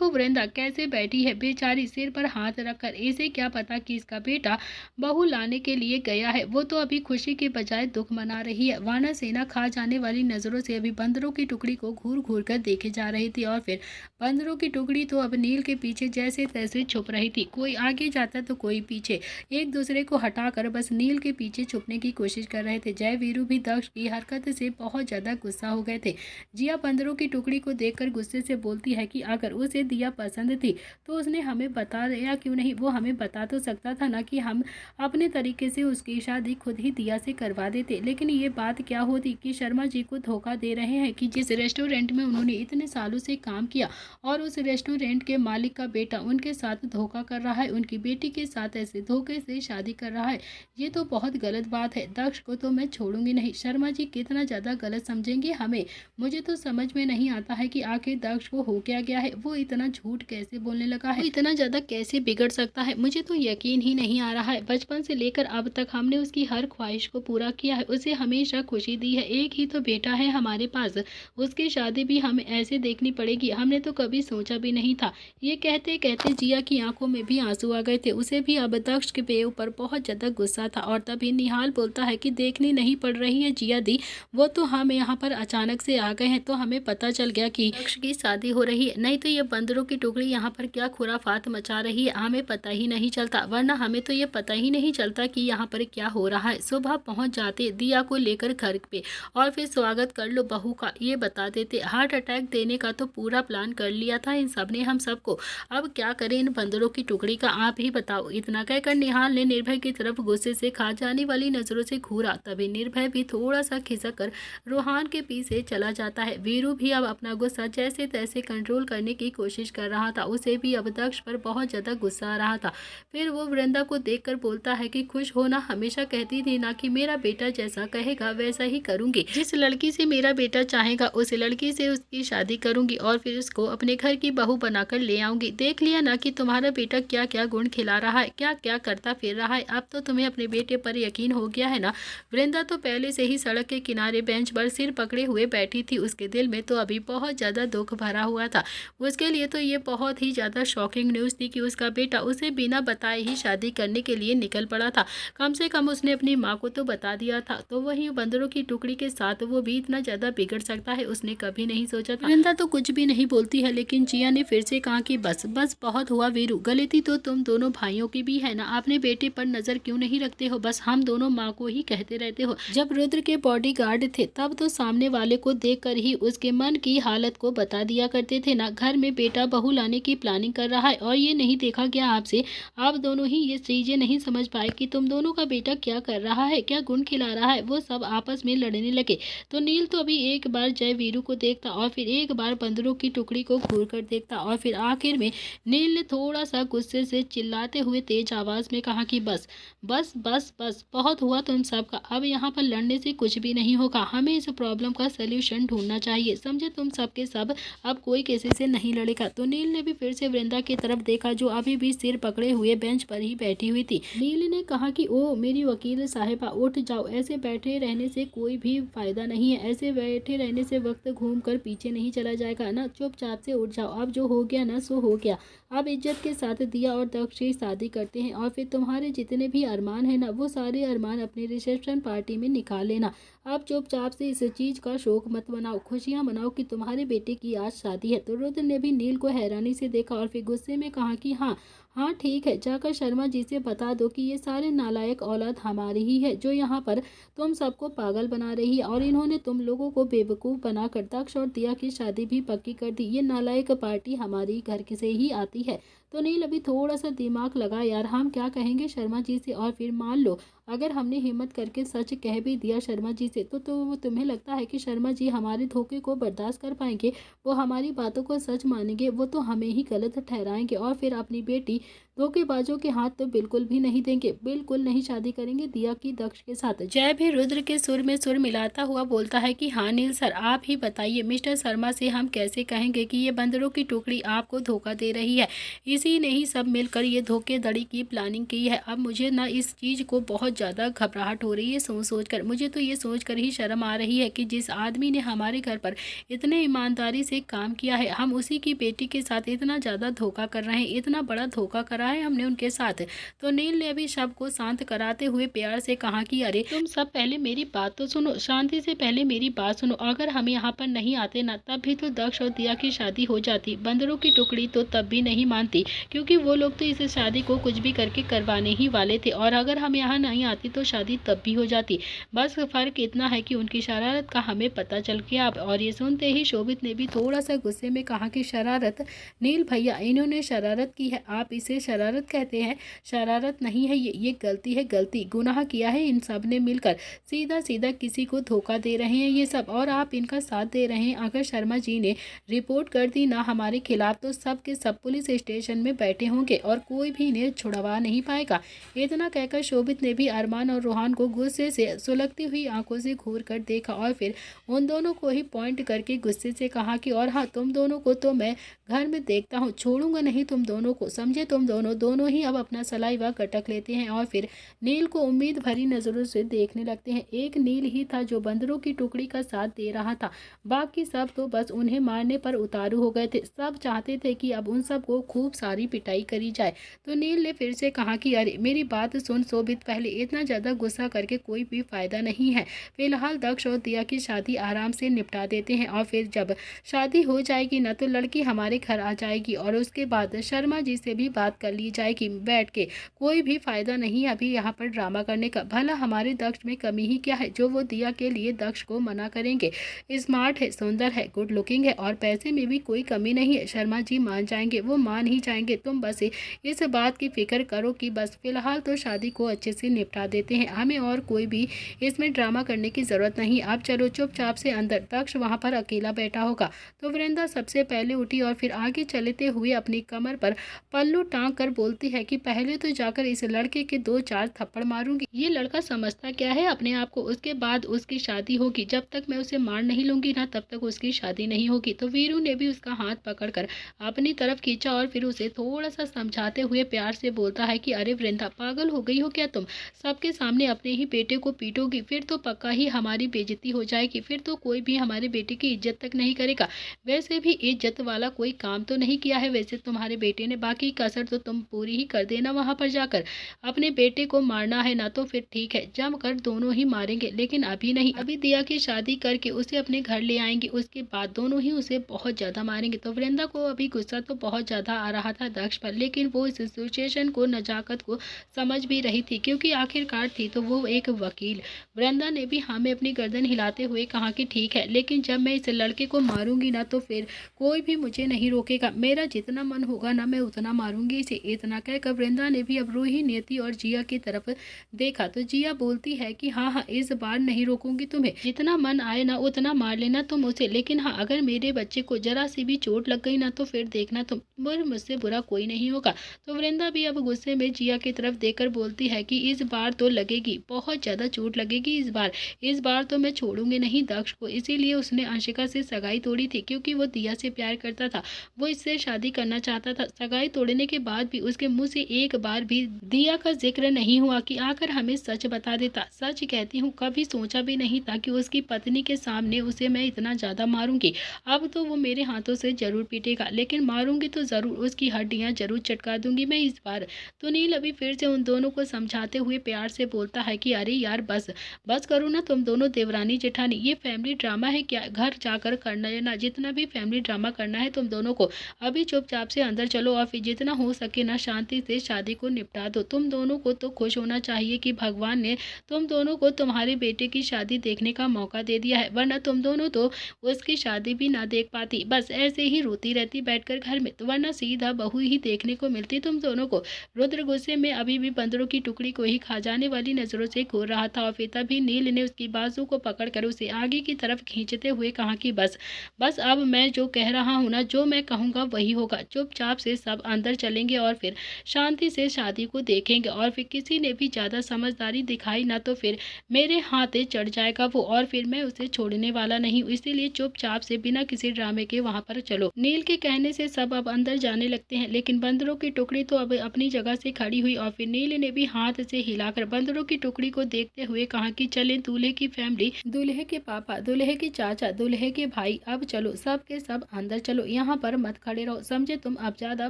वृंदा कैसे बैठी है बेचारी, सिर पर हाथ रखकर। इसे क्या पता कि इसका बेटा बहू लाने के लिए गया है, वो तो अभी खुशी के बजाय दुख मना रही है। वानर सेना खा जाने वाली नजरों से अभी बंदरों की टुकड़ी को घूर घूर कर देखे जा रही थी और फिर बंदरों की टुकड़ी तो अब नील के पीछे जैसे तैसे छुप रही थी। कोई आगे जाता तो कोई पीछे, एक दूसरे को हटाकर बस नील के पीछे छुपने की कोशिश कर रहे थे। जय वीरू भी दक्ष की हरकत से बहुत ज्यादा गुस्सा हो गए थे। जिया बंदरों की टुकड़ी को देखकर गुस्से से बोलती है कि अगर उसे दिया पसंद थी तो उसने हमें बता दिया क्यों नहीं, वो हमें बता तो सकता था ना कि हम अपने तरीके से उसकी शादी खुद ही दिया से करवा देते। लेकिन ये बात क्या होती कि शर्मा जी को धोखा दे रहे हैं कि जिस रेस्टोरेंट में उन्होंने इतने सालों से काम किया और उस रेस्टोरेंट के मालिक का बेटा उनके साथ धोखा कर रहा है, उनकी बेटी के साथ ऐसे धोखे से शादी कर रहा है। ये तो बहुत गलत बात है। दक्ष को तो मैं छोड़ूंगी नहीं। शर्मा जी कितना ज्यादा गलत समझेंगे हमें, मुझे तो समझ में नहीं आता है कि आखिर दक्ष को हो क्या गया है, वो इतना झूठ कैसे बोलने लगा है, वो इतना ज्यादा कैसे बिगड़ सकता है, मुझे तो यकीन ही नहीं आ रहा है। बचपन से लेकर अब तक हमने उसकी हर ख्वाहिश को पूरा किया है, उसे हमेशा खुशी दी है, एक ही तो बेटा है हमारे पास, उसकी शादी भी हमें ऐसे देखनी पड़ेगी, हमने तो कभी सोचा भी नहीं था। ये कहते कहते जिया की आंखों में भी आंसू आ गए थे। उसे भी अब दक्ष के ऊपर बहुत ज्यादा गुस्सा था और तभी निहाल बोलता है कि देखनी नहीं पड़ रही है जिया दी, वो तो हम यहाँ पर अचानक से आ गए हैं तो हमें पता चल गया कि दक्ष की शादी हो रही है, नहीं तो ये बंदरों की टुकड़ी यहाँ पर क्या खुराफात मचा रही है हमें पता ही नहीं चलता, वरना हमें तो ये पता ही नहीं चलता कि यहाँ पर क्या हो रहा है। सुबह पहुँच जाते दिया को लेकर घर पे और फिर स्वागत कर लो बहू का, ये बता देते। हार्ट अटैक देने का तो पूरा प्लान कर लिया था इन सब ने हम सबको, अब क्या करें इन बंदरों की टुकड़ी का, आप ही बताओ। इतना कहकर निहाल ने निर्भय की तरफ गुस्से से खा जाने वाली नजरों से घूरा। तभी निर्भय भी थोड़ा सा खिसक कर रोहान के पीछे चला जाता है। वीरू भी अब अपना गुस्सा जैसे तैसे कंट्रोल करने की कोशिश कर रहा था, उसे भी अब दक्ष पर बहुत ज्यादा गुस्सा आ रहा था। फिर वो वृंदा को देखकर बोलता है कि खुश होना, हमेशा कहती थी ना कि मेरा बेटा जैसा कहेगा वैसा ही करूंगी, जिस लड़की से मेरा बेटा चाहेगा उस लड़की से उसकी शादी करूंगी और फिर उसको अपने घर की बहू बनाकर ले आऊंगी। देख लिया ना कि तुम्हारा बेटा क्या क्या गुण खिला रहा है, क्या क्या करता फिर रहा है, अब तो तुम्हें अपने बेटे पर यकीन हो गया है ना। वृंदा तो पहले से ही सड़क के किनारे बेंच पर सिर पकड़े हुए बैठी थी, उसके दिल में तो अभी बहुत ज्यादा दुख भरा हुआ था। उसके लिए तो ये बहुत ही ज्यादा शॉकिंग न्यूज थी कि उसका बेटा उसे बिना बताए ही शादी करने के लिए निकल पड़ा था। कम से कम उसने अपनी माँ को तो बता दिया था, तो वही बंदरों की टुकड़ी के साथ वो भी इतना ज्यादा बिगड़ सकता है उसने कभी नहीं सोचा था। वृंदा तो कुछ भी नहीं बोलती है, लेकिन जिया ने फिर से कहा कि बस बस बहुत हुआ वीरू, गलती तो तुम दोनों भाइयों की भी है ना, आपने बेटे पर नजर क्यों नहीं रखते हो, बस हम दोनों माँ को ही कहते रहते हो। जब रुद्र के बॉडीगार्ड थे तब तो सामने वाले को देखकर ही उसके मन की हालत को बता दिया करते थे ना, घर में बेटा बहू लाने की प्लानिंग कर रहा है और ये नहीं देखा गया आपसे, आप दोनों ही ये चीजें नहीं समझ पाए कि तुम दोनों का बेटा क्या कर रहा है, क्या गुण खिला रहा है, वो सब आपस में लड़ने लगे। तो नील तो अभी एक बार जय वीरू को देखता और फिर एक बार बंदरों की टुकड़ी को घूर कर देखता और फिर आखिर में नील ने थोड़ा सा गुस्से से चिल्लाते हुए तेज आवाज में कहा कि बस बस बस बस बहुत हुआ तुम सबका, अब यहाँ पर लड़ने से कुछ भी नहीं होगा, हमें इस प्रॉब्लम का सोल्यूशन ढूंढना चाहिए, समझे तुम सबके सब, अब कोई किसी से नहीं लड़ेगा। तो नील ने भी फिर से वृंदा की तरफ देखा जो अभी भी सिर पकड़े हुए बेंच पर ही बैठी हुई थी। नील ने कहा कि ओ मेरी वकील साहिबा उठ जाओ, ऐसे बैठे रहने से कोई भी फायदा नहीं है, ऐसे बैठे रहने से वक्त घूम कर पीछे नहीं चला जाएगा ना, चुपचाप से उठ जाओ, अब जो हो गया ना सो हो गया, अब इज्जत के साथ दिया और दक्ष की शादी करते हैं और फिर तुम्हारे जितने भी अरमान है ना वो सारे अरमान अपनी रिसेप्शन पार्टी में निकाल लेना, अब चुपचाप से इस चीज का शोक मत मनाओ, खुशियां मनाओ कि तुम्हारे बेटे की आज शादी है। तो रुद्र ने भी नील को हैरानी से देखा और फिर गुस्से में कहा कि हाँ हाँ ठीक है, जाकर शर्मा जी से बता दो कि ये सारे नालायक औलाद हमारी ही है, जो यहाँ पर तुम सबको पागल बना रही है और इन्होंने तुम लोगों को बेवकूफ़ बनाकर दक्ष और दिया की शादी भी पक्की कर दी। ये नालायक पार्टी हमारी घर से ही आती है। तो नील अभी थोड़ा सा दिमाग लगा यार, हम क्या कहेंगे शर्मा जी से, और फिर मान लो अगर हमने हिम्मत करके सच कह भी दिया शर्मा जी से, तो वो तुम्हें लगता है कि शर्मा जी हमारे धोखे को बर्दाश्त कर पाएंगे? वो हमारी बातों को सच मानेंगे? वो तो हमें ही गलत ठहराएंगे और फिर अपनी बेटी धोखेबाजों के हाथ तो बिल्कुल भी नहीं देंगे, बिल्कुल नहीं शादी करेंगे दिया की दक्ष के साथ। जय भी रुद्र के सुर में सुर मिलाता हुआ बोलता है कि हाँ नील सर, आप ही बताइए मिस्टर शर्मा से हम कैसे कहेंगे कि ये बंदरों की टुकड़ी आपको धोखा दे रही है। इसी ने ही सब मिलकर ये धोखेधड़ी की प्लानिंग की है। अब मुझे ना इस चीज़ को बहुत ज़्यादा घबराहट हो रही है सोच कर। मुझे तो ये सोच कर ही शर्म आ रही है कि जिस आदमी ने हमारे घर पर इतने ईमानदारी से काम किया है, हम उसी की बेटी के साथ इतना ज़्यादा धोखा कर रहे हैं, इतना बड़ा धोखा करा है हमने उनके साथ। तो नील ने अभी सबको शांत कराते हुए प्यार से कहा कि अरे तुम सब पहले मेरी बात तो सुनो, शांति से पहले मेरी बात सुनो। अगर हम यहाँ पर नहीं आते ना, तब भी तो दक्ष और दिया की शादी हो जाती। बंदरों की टुकड़ी तो तब भी नहीं मानती, क्योंकि वो लोग तो इस शादी को कुछ भी करके करवाने ही वाले थे। और अगर हम यहाँ नहीं आती तो शादी तब भी हो जाती। बस फर्क इतना है कि उनकी शरारत का हमें पता चल गया अब। और ये सुनते ही शोभित ने भी थोड़ा सा गुस्से में कहा कि शरारत? नील भैया, इन्होंने शरारत की है, आप इसे शरारत कहते हैं? शरारत नहीं है ये गलती है, गलती गुनाह किया है इन सब ने मिलकर। सीधा सीधा किसी को धोखा दे रहे हैं ये सब, और आप इनका साथ दे रहे हैं। अगर शर्मा जी ने रिपोर्ट कर दी ना हमारे खिलाफ, तो सब के सब पुलिस स्टेशन में बैठे होंगे और कोई भी इन्हें छुड़वा नहीं पाएगा। इतना कहकर शोभित ने भी अरमान और रोहान को गुस्से से सुलगती हुई आंखों से घूर कर देखा और फिर उन दोनों को ही पॉइंट करके गुस्से से कहा कि और हाँ, तुम दोनों को तो मैं घर में देखता हूँ, छोड़ूंगा नहीं तुम दोनों को, समझे? तुम दोनों ही अब अपना सलाइवा कटक लेते हैं और फिर नील को उम्मीद भरी नजरों से देखने लगते हैं। एक नील ही था जो बंदरों की टुकड़ी का साथ दे रहा था, बाकी सब तो बस उन्हें मारने पर उतारू हो गए थे। सब चाहते थे कि अब उन सब को खूब सारी पिटाई करी जाए। तो नील ने फिर से कहा कि अरे मेरी बात सुन शोभित, पहले इतना ज़्यादा गुस्सा करके कोई भी फायदा नहीं है। फिलहाल दक्ष और दिया की शादी आराम से निपटा देते हैं और फिर जब शादी हो जाएगी ना, तो लड़की हमारे घर आ जाएगी और उसके बाद शर्मा जी से भी बात कर ली जाएगी बैठ के। कोई भी फायदा नहीं है अभी यहाँ पर ड्रामा करने का। भला हमारे दक्ष में कमी ही क्या है जो वो दिया के लिए दक्ष को मना करेंगे? स्मार्ट है, सुंदर है, गुड लुकिंग है और पैसे में भी कोई कमी नहीं है। शर्मा जी मान जाएंगे, वो मान ही जाएंगे। तुम बस इस बात की फिक्र करो कि बस फिलहाल तो शादी को अच्छे से निपटा देते हैं, हमें और कोई भी इसमें ड्रामा करने की जरूरत नहीं। आप चलो चुपचाप से अंदर, दक्ष वहाँ पर अकेला बैठा होगा। तो वृंदा सबसे पहले उठी और फिर आगे चलते हुए अपनी कमर पर पल्लू टांग कर बोलती है कि पहले तो जाकर इस लड़के के 2-4 थप्पड़ मारूंगी। ये लड़का समझता क्या है अपने आप को? उसके बाद उसकी शादी होगी, जब तक मैं उसे मार नहीं लूंगी ना, तब तक उसकी शादी नहीं होगी। तो वीरू ने भी उसका हाथ पकड़कर अपनी तरफ खींचा और फिर उसे थोड़ा सा समझाते हुए प्यार से बोलता है कि अरे वृंदा, पागल हो गई हो क्या तुम? सबके सामने अपने ही बेटे को पीटोगी, फिर तो पक्का ही हमारी बेइज्जती हो जाएगी, फिर तो कोई भी हमारे बेटे की इज्जत तक नहीं करेगा। वैसे भी इज्जत वाला कोई काम तो नहीं किया है वैसे तुम्हारे बेटे ने, बाकी कसर तो तुम पूरी ही कर देना वहां पर जाकर। अपने बेटे को मारना है ना, तो फिर ठीक है, जमकर दोनों ही मारेंगे, लेकिन अभी नहीं। अभी दिया की शादी करके उसे अपने घर ले आएंगे, उसके बाद दोनों ही उसे बहुत ज्यादा मारेंगे। तो वृंदा को अभी गुस्सा तो बहुत ज्यादा आ रहा था दक्ष पर, लेकिन वो इस सिचुएशन को, नजाकत को समझ भी रही थी, क्योंकि आखिरकार थी तो वो एक वकील। वृंदा ने भी हाँ में अपनी गर्दन हिलाते हुए कहा कि ठीक है, लेकिन जब मैं इस लड़के को मारूंगी ना, तो फिर कोई भी मुझे नहीं रोकेगा। मेरा जितना मन होगा ना, मैं उतना मारूंगी इसे। इतना कहकर वृंदा ने भी अब रूही, नियति और जिया की तरफ देखा। तो जिया बोलती है कि हाँ हाँ, इस बार नहीं रोकूंगी तुम्हें, जितना मन आए ना उतना मार लेना तुम उसे, लेकिन हाँ, अगर मेरे बच्चे को जरा सी भी चोट लग गई ना, तो फिर देखना तुम, मुझसे बुरा कोई नहीं होगा। तो वृंदा भी अब गुस्से में जिया की तरफ देखकर बोलती है कि इस बार तो लगेगी, बहुत ज्यादा चोट लगेगी इस बार तो मैं छोड़ूंगी नहीं दक्ष को। इसीलिए उसने अंशिका से सगाई तोड़ी थी, क्योंकि वो दिया से प्यार करता था, वो इससे शादी करना चाहता था। सगाई तोड़ने के बाद भी उसके मुंह से एक बार भी दिया का जिक्र नहीं हुआ कि आकर हमें सच बता देता। सच कहती हूँ, कभी सोचा भी नहीं था कि उसकी पत्नी के सामने उसे मैं इतना ज्यादा मारूंगी। अब तो वो मेरे हाथों से जरूर पीटेगा, लेकिन मारूंगी तो जरूर, उसकी हड्डियां जरूर चटका दूंगी मैं इस बार। तो नील अभी फिर से उन दोनों को समझाते हुए प्यार से बोलता है कि अरे यार, बस करो ना तुम दोनों देवरानी जेठानी, ये फैमिली ड्रामा है क्या? घर जाकर करना है ना, जितना भी फैमिली ड्रामा करना है तुम दोनों को। अभी चुपचाप से अंदर चलो और फिर जितना हो सके आके ना शांति से शादी को निपटा दो। तुम दोनों को तो खुश होना चाहिए कि भगवान ने तुम दोनों को तुम्हारे बेटे की शादी देखने का मौका दे दिया है, वरना तुम दोनों तो उसकी शादी भी ना देख पाती, बस ऐसे ही रोती रहती बैठकर घर में, तो वरना सीधा बहू ही देखने को मिलती तुम दोनों को। रुद्र गुस्से में अभी भी बंदरों की टुकड़ी को ही खा जाने वाली नजरों से घूर रहा था और फिर तभी नील ने उसकी बाजू को पकड़कर उसे आगे की तरफ खींचते हुए कहा कि बस बस, अब मैं जो कह रहा हूं ना, जो मैं कहूंगा वही होगा। चुपचाप से सब अंदर चलेंगे और फिर शांति से शादी को देखेंगे, और फिर किसी ने भी ज्यादा समझदारी दिखाई ना तो फिर मेरे हाथे चढ़ जाएगा वो, और फिर मैं उसे छोड़ने वाला नहीं हूँ, इसीलिए चुपचाप से बिना किसी ड्रामे के वहां पर चलो। नील के कहने से सब अब अंदर जाने लगते हैं, लेकिन बंदरों की टुकड़ी तो अब अपनी जगह से खड़ी हुई और फिर नील ने भी हाथ से हिलाकर बंदरों की टुकड़ी को देखते हुए कहा कि चले दूल्हे की फैमिली, दूल्हे के पापा, दूल्हे के चाचा, दूल्हे के भाई, अब चलो सब के सब अंदर चलो, यहाँ पर मत खड़े रहो, समझे तुम, अब ज्यादा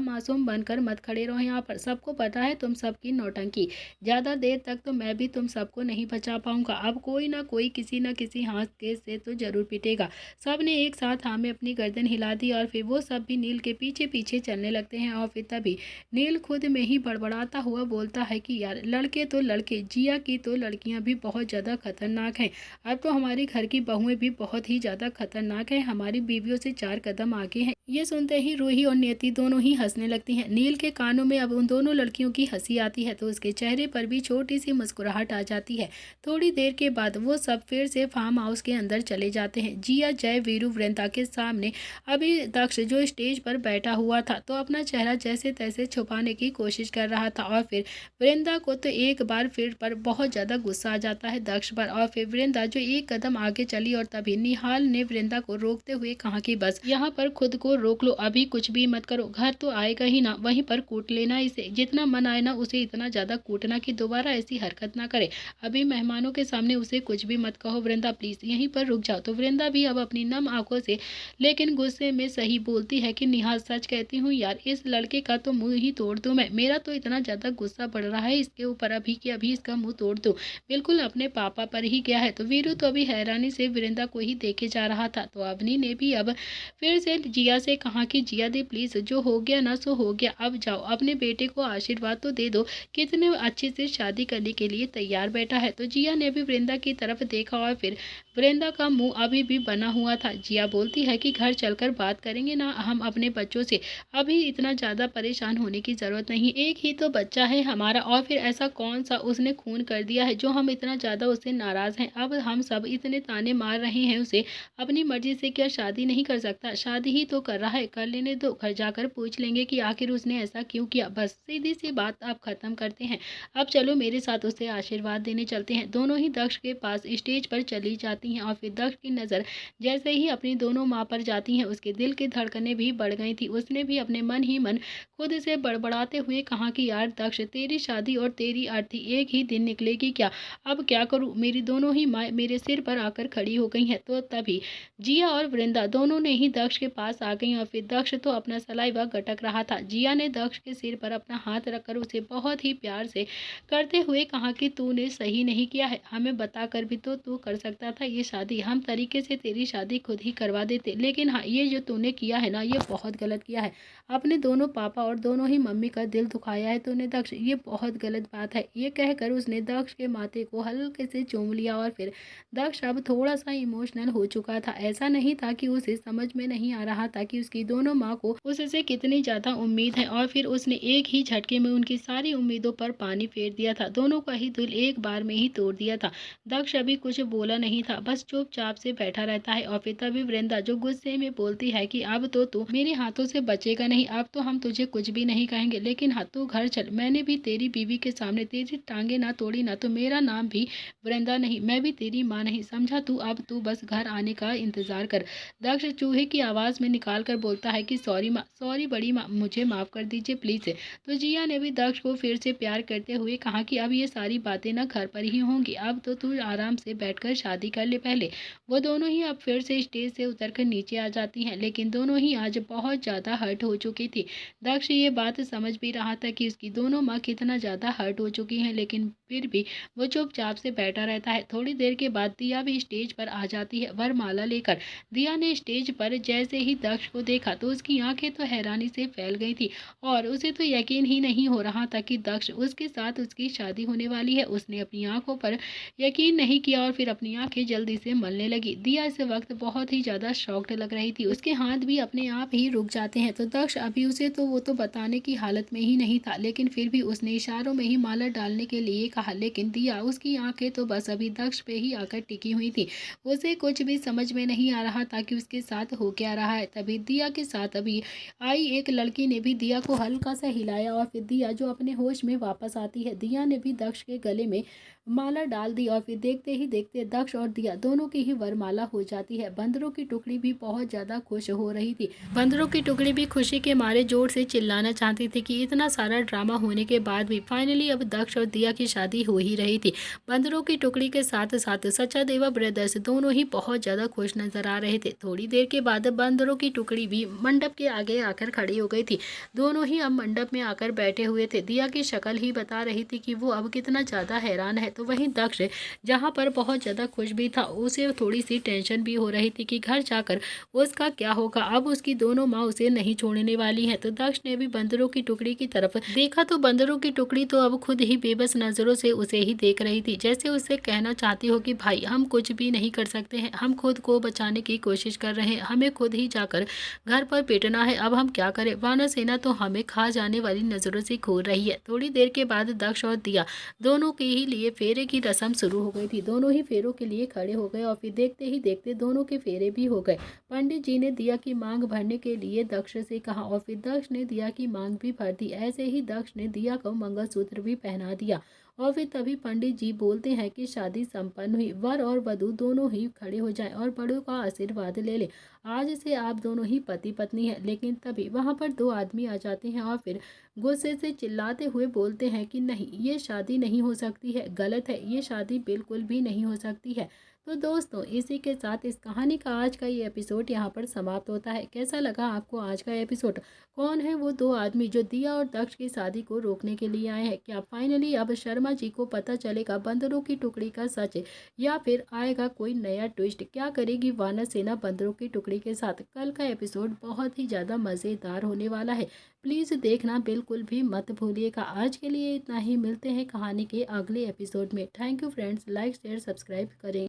मासूम बनकर मत खड़े रहो यहाँ पर, सबको पता है तुम सबकी नौटंकी, ज्यादा देर तक तो मैं भी तुम सबको नहीं बचा पाऊंगा, अब कोई ना कोई किसी न किसी हाथ के से तो जरूर पिटेगा। सब ने एक साथ हाँ में अपनी गर्दन हिला दी और फिर वो सब भी नील के पीछे पीछे चलने लगते हैं और फिर तभी नील खुद में ही बड़बड़ाता हुआ बोलता है कि यार लड़के तो लड़के, जिया की तो लड़कियां भी बहुत ज़्यादा खतरनाक हैं, अब तो हमारे घर की बहुएं भी बहुत ही ज़्यादा खतरनाक हैं, हमारी बीवियों से 4 कदम आगे हैं। ये सुनते ही रूही और नियति दोनों ही हंसने लगती हैं। नील के कानों में अब उन दोनों लड़कियों की हंसी आती है तो उसके चेहरे पर भी छोटी सी मुस्कुराहट आ जाती है। थोड़ी देर के बाद वो सब फिर से फार्म हाउस के अंदर चले जाते हैं। जिया, जय, वीरू, वृंदा के सामने अभी दक्ष जो स्टेज पर बैठा हुआ था तो अपना चेहरा जैसे तैसे छुपाने की कोशिश कर रहा था और फिर वृंदा को तो एक बार फिर पर बहुत ज़्यादा गुस्सा आ जाता है दक्ष पर और फिर वृंदा जो एक कदम आगे चली और तभी निहाल ने वृंदा को रोकते हुए कहा कि बस यहाँ पर खुद को रोक लो, अभी कुछ भी मत करो, घर तो आएगा ही ना, वहीं पर कूट लेना इसे, जितना मन आए ना उसे इतना ज़्यादा कूटना कि दोबारा ऐसी हरकत ना करे, अभी मेहमानों के सामने उसे कुछ भी मत कहो, वृंदा प्लीज़ यहीं पर रुक जाओ। तो वृंदा भी अब अपनी नम आंखों से लेकिन गुस्से में सही बोलती है कि निहाल सच कहती हूँ यार, इस लड़के का तो मुंह ही तोड़ दूं मैं, मेरा तो इतना ज़्यादा गुस्सा बढ़ रहा है इसके ऊपर अभी कि अभी इसका मुंह तोड़ दूं, बिल्कुल अपने पापा पर ही गया है। तो वीरू तो अभी हैरानी से वृंदा को ही देखे जा रहा था। तो अवनी ने भी अब फिर से जिया से कहा कि जिया दी प्लीज, जो हो गया ना सो हो गया, अब जाओ अपने बेटे को आशीर्वाद तो दे दो, कितने अच्छे से शादी करने के लिए तैयार बैठा है। तो जिया ने भी वृंदा की तरफ देखा और फिर वृंदा का मुंह अभी भी बना हुआ था। जिया बोलती है कि घर चलकर बात करेंगे ना हम अपने बच्चों से, अभी इतना ज़्यादा परेशान होने की ज़रूरत नहीं, एक ही तो बच्चा है हमारा और फिर ऐसा कौन सा उसने खून कर दिया है जो हम इतना ज़्यादा उससे नाराज़ हैं। अब हम सब इतने ताने मार रहे हैं उसे, अपनी मर्जी से क्या शादी नहीं कर सकता, शादी ही तो कर रहा है, कर लेने दो, घर जाकर पूछ लेंगे कि आखिर उसने ऐसा क्यों किया। बस सीधी सी बात आप ख़त्म करते हैं, अब चलो मेरे साथ उसे आशीर्वाद देने चलते हैं। दोनों ही दक्ष के पास स्टेज पर चली जाती हैं और फिर दक्ष की नज़र जैसे ही अपनी दोनों माँ पर जाती हैं उसके दिल की धड़कनें भी बढ़ गई थी। उसने भी अपने मन ही मन खुद से बड़बड़ाते हुए कहा कि यार दक्ष, तेरी शादी और तेरी अर्थी एक ही दिन निकलेगी क्या, अब क्या करूँ, मेरी दोनों ही माँ मेरे सिर पर आकर खड़ी हो गई हैं। तो तभी जिया और वृंदा दोनों ने ही दक्ष के पास आ गई और फिर दक्ष तो अपना सलाइवा गटक रहा था। जिया ने दक्ष के सिर पर अपना हाथ रखकर उसे बहुत ही प्यार से करते हुए कहा कि तूने सही नहीं किया है, हमें बताकर भी तो तू कर सकता था ये शादी, हम तरीके से तेरी शादी खुद ही करवा देते, लेकिन हाँ ये जो तूने किया है ना ये बहुत गलत किया है, अपने दोनों पापा और दोनों ही मम्मी का दिल दुखाया है तूने दक्ष, ये बहुत गलत बात है। ये कहकर उसने दक्ष के माथे को हल्के से चूम लिया और फिर दक्ष अब थोड़ा सा इमोशनल हो चुका था। ऐसा नहीं था कि उसे समझ में नहीं आ रहा था कि उसकी दोनों माँ को उससे कितनी ज़्यादा उम्मीद है और फिर उसने एक ही झटके में उनकी सारी उम्मीदों पर पानी फेर दिया था, दोनों का ही दिल एक बार में ही तोड़ दिया था। दक्ष अभी कुछ बोला नहीं था, बस चुपचाप से बैठा रहता है और फिर तभी वृंदा जो गुस्से में बोलती है कि अब तो तू मेरे हाथों से बचेगा नहीं, अब तो हम तुझे कुछ भी नहीं कहेंगे, लेकिन हाँ तू घर चल, मैंने भी तेरी बीवी के सामने तेरी टांगे ना तोड़ी ना तो मेरा नाम भी वृंदा नहीं, मैं भी तेरी माँ नहीं, समझा तू, अब तू बस घर आने का इंतजार कर। दक्ष चूहे की आवाज में निकाल कर बोलता है कि सॉरी माँ, सॉरी बड़ी माँ, मुझे माफ कर दीजिए प्लीज। तो जिया ने भी दक्ष को फिर से प्यार करते हुए कहा कि अब ये सारी बातें ना घर पर ही होंगी, अब तो तू आराम से बैठकर शादी कर ले पहले। वो दोनों ही अब फिर से स्टेज से उतरकर नीचे आ जाती हैं, लेकिन दोनों ही आज बहुत ज़्यादा हर्ट हो चुकी थी। दक्ष ये बात समझ भी रहा था कि उसकी दोनों माँ कितना ज़्यादा हर्ट हो चुकी हैं, लेकिन फिर भी वो चुपचाप से बैठा रहता है। थोड़ी देर के बाद दिया भी स्टेज पर आ जाती है वरमाला लेकर। दिया ने स्टेज पर जैसे ही दक्ष को देखा तो उसकी आंखें तो हैरानी से फैल गई थी और उसे तो यकीन ही नहीं हो रहा था कि दक्ष उसके साथ उसकी शादी होने वाली है। उसने अपनी आंखों पर यकीन नहीं किया और फिर अपनी आंखें जल्दी से मलने लगी। दिया इस वक्त बहुत ही ज़्यादा शॉक्ड लग रही थी, उसके हाथ भी अपने आप ही रुक जाते हैं। तो दक्ष अभी उसे तो वो तो बताने की हालत में ही नहीं था, लेकिन फिर भी उसने इशारों में ही माला डालने के लिए कहा। लेकिन दिया उसकी आंखें तो बस अभी दक्ष पे ही आकर टिकी हुई थी। उसे कुछ भी समझ में नहीं आ रहा था कि उसके साथ हो क्या रहा है। तभी दिया के साथ अभी आई एक लड़की ने भी दिया को हल्का सा हिलाया और फिर दिया जो अपने होश में वापस आती है। दिया ने भी दक्ष के गले में माला डाल दी और फिर देखते ही देखते दक्ष और दिया दोनों की ही वरमाला हो जाती है। बंदरों की टुकड़ी भी बहुत ज्यादा खुश हो रही थी। बंदरों की टुकड़ी भी खुशी के मारे जोर से चिल्लाना चाहती थी कि इतना सारा ड्रामा होने के बाद भी फाइनली अब दक्ष और दिया की शादी हो ही रही थी। बंदरों की टुकड़ी के साथ साथ सचादेवा ब्रदर्स दोनों ही बहुत ज्यादा खुश नजर आ रहे थे। थोड़ी देर के बाद बंदरों की टुकड़ी भी मंडप के आगे आकर खड़ी हो गई थी। दोनों ही अब मंडप में आकर बैठे हुए थे। दिया की शक्ल ही बता रही थी कि वो अब कितना ज्यादा हैरान है। तो वहीं दक्ष जहाँ पर बहुत ज़्यादा खुश भी था, उसे थोड़ी सी टेंशन भी हो रही थी कि घर जाकर उसका क्या होगा। अब उसकी दोनों माँ उसे नहीं छोड़ने वाली है। तो दक्ष ने भी बंदरों की टुकड़ी की तरफ देखा तो बंदरों की टुकड़ी तो अब खुद ही बेबस नज़रों से उसे ही देख रही थी, जैसे उसे कहना चाहती हो कि भाई हम कुछ भी नहीं कर सकते हैं, हम खुद को बचाने की कोशिश कर रहे हैं, हमें खुद ही जाकर घर पर पिटना है, अब हम क्या करें। वानर सेना तो हमें खा जाने वाली नज़रों से घूर रही है। थोड़ी देर के बाद दक्ष और दिया दोनों के ही लिए फेरे की रस्म शुरू हो गई थी। दोनों ही फेरों के लिए खड़े हो गए और फिर देखते ही देखते दोनों के फेरे भी हो गए। पंडित जी ने दिया की मांग भरने के लिए दक्ष से कहा और फिर दक्ष ने दिया की मांग भी भर दी। ऐसे ही दक्ष ने दिया को मंगलसूत्र भी पहना दिया और फिर तभी पंडित जी बोलते हैं कि शादी संपन्न हुई। वर और वधू दोनों ही खड़े हो जाएं और बड़ों का आशीर्वाद ले लें। आज से आप दोनों ही पति पत्नी हैं। लेकिन तभी वहां पर दो आदमी आ जाते हैं और फिर गुस्से से चिल्लाते हुए बोलते हैं कि नहीं, ये शादी नहीं हो सकती है, गलत है, ये शादी बिल्कुल भी नहीं हो सकती है। तो दोस्तों इसी के साथ इस कहानी का आज का ये एपिसोड यहाँ पर समाप्त होता है। कैसा लगा आपको आज का एपिसोड? कौन है वो दो आदमी जो दिया और दक्ष की शादी को रोकने के लिए आए हैं? क्या फाइनली अब शर्मा जी को पता चलेगा बंदरों की टुकड़ी का सच, या फिर आएगा कोई नया ट्विस्ट? क्या करेगी वानर सेना बंदरों की टुकड़ी के साथ? कल का एपिसोड बहुत ही ज़्यादा मज़ेदार होने वाला है। प्लीज़ देखना बिल्कुल भी मत भूलिएगा। आज के लिए इतना ही, मिलते हैं कहानी के अगले एपिसोड में। Thank you friends, like share subscribe करें।